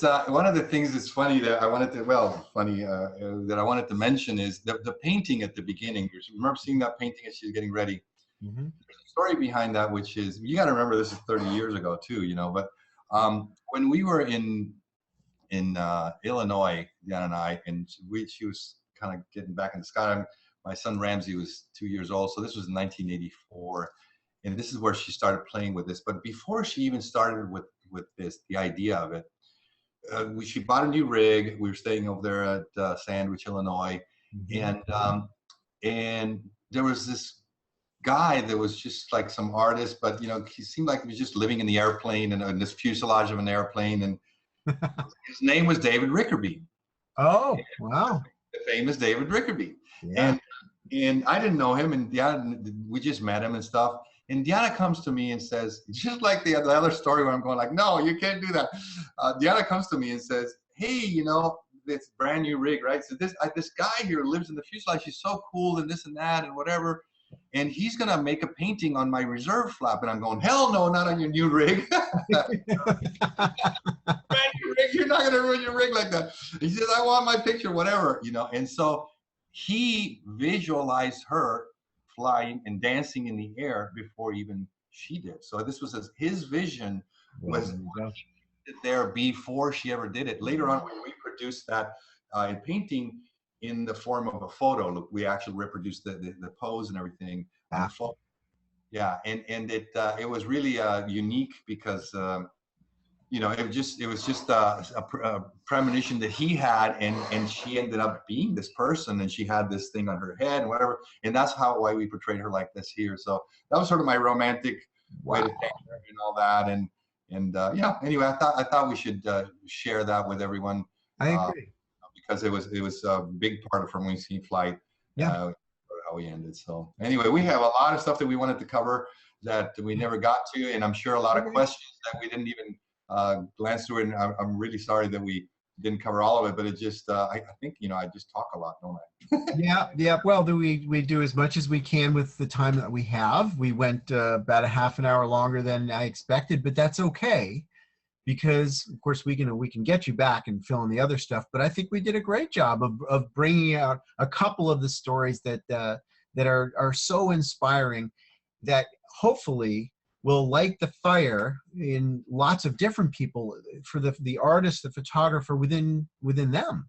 it's one of the things that's funny that I wanted to, that I wanted to mention is the painting at the beginning. You remember seeing that painting as she's getting ready? Mm-hmm. There's a story behind that, which is, you got to remember this is 30 years ago too, you know, but when we were in Illinois, Diana and I, and she was kind of getting back in the sky. My son Ramsey was 2 years old, so this was 1984, and this is where she started playing with this. But before she even started with this, the idea of it, she bought a new rig. We were staying over there at Sandwich, Illinois, and there was this guy that was just like some artist, but you know, he seemed like he was just living in the airplane and in this fuselage of an airplane, and his name was David Rickerby. Oh, wow. The famous David Rickerby. Yeah. And I didn't know him, and Diana, we just met him and stuff. And Diana comes to me and says, just like the other story where I'm going like, no, you can't do that. Diana comes to me and says, hey, you know, this brand new rig, right? So this guy here lives in the fuselage. He's so cool and this and that and whatever. And he's going to make a painting on my reserve flap. And I'm going, hell no, not on your new rig. Brand new rig, you're not going to ruin your rig like that. He says, I want my picture, whatever, you know. And so he visualized her flying and dancing in the air before even she did. So this was his vision was there before she ever did it. Later on, when we produced that painting in the form of a photo, look, we actually reproduced the pose and everything. Yeah, and it was really unique because you know, it was just a premonition that he had, and she ended up being this person, and she had this thing on her head and whatever, and that's why we portrayed her like this here. So that was sort of my romantic way to thank her and all that, and yeah. Anyway, I thought we should share that with everyone. I agree. Because it was a big part of From Wings to Flight. Yeah. How we ended. So anyway, we have a lot of stuff that we wanted to cover that we never got to, and I'm sure a lot of questions that we didn't even glance through it. And I'm really sorry that we didn't cover all of it, but it just I think, you know, I just talk a lot, don't I? Yeah. Well, we do as much as we can with the time that we have. We went about a half an hour longer than I expected, but that's okay, because of course we can get you back and fill in the other stuff. But I think we did a great job of bringing out a couple of the stories that are so inspiring, that hopefully will light the fire in lots of different people, for the artist, the photographer within them,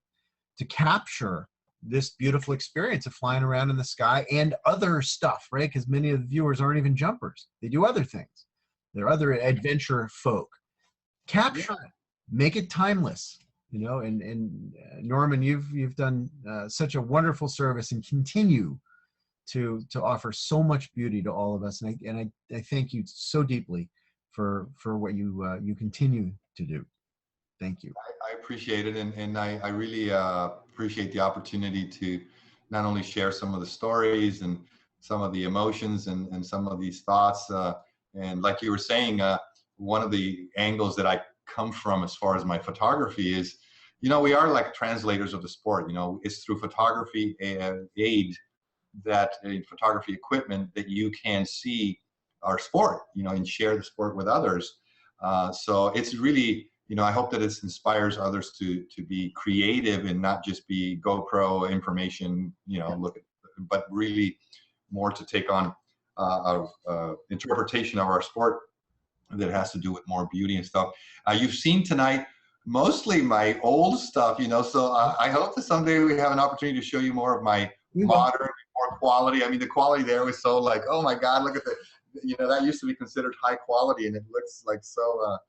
to capture this beautiful experience of flying around in the sky and other stuff, right? Because many of the viewers aren't even jumpers. They do other things. They're other adventure folk. Capture it, make it timeless, you know. And Norman, you've done such a wonderful service and continue to offer so much beauty to all of us, and I thank you so deeply for what you continue to do. Thank you. I appreciate it, and I really appreciate the opportunity to not only share some of the stories and some of the emotions and some of these thoughts, and like you were saying, one of the angles that I come from as far as my photography is, you know, we are like translators of the sport. You know, it's through photography aid, that photography equipment, that you can see our sport, you know, and share the sport with others. So it's really, you know, I hope that it inspires others to be creative and not just be GoPro information, you know, but really more to take on interpretation of our sport that has to do with more beauty and stuff. You've seen tonight mostly my old stuff, you know, so I hope that someday we have an opportunity to show you more of my modern, more quality. I mean, the quality there was so like, oh my God, look at you know, that used to be considered high quality, and it looks like so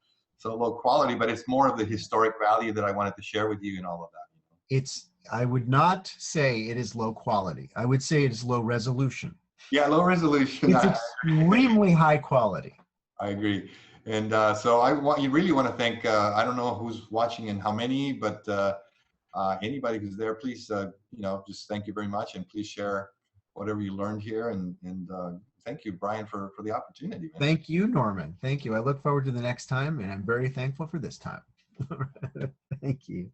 low quality, but it's more of the historic value that I wanted to share with you and all of that. You know? I would not say it is low quality. I would say it is low resolution. Yeah, low resolution. It's extremely high quality. I agree. And so you really want to thank, I don't know who's watching and how many, but anybody who's there, please, you know, just thank you very much, and please share whatever you learned here. And thank you, Brian, for the opportunity. Man. Thank you, Norman. Thank you. I look forward to the next time, and I'm very thankful for this time. Thank you.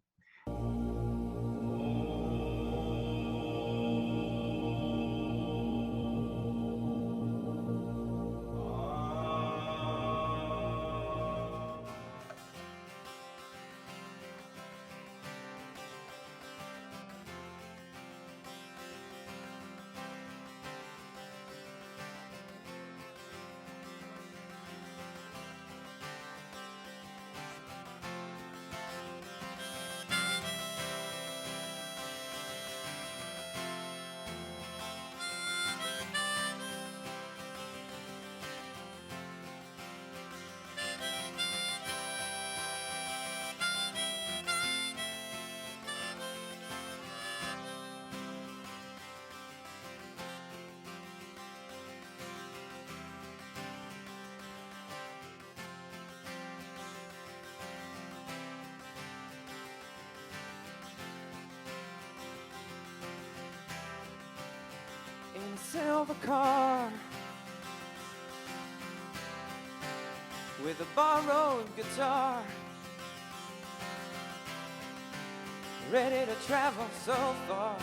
silver car with a borrowed guitar, ready to travel so far.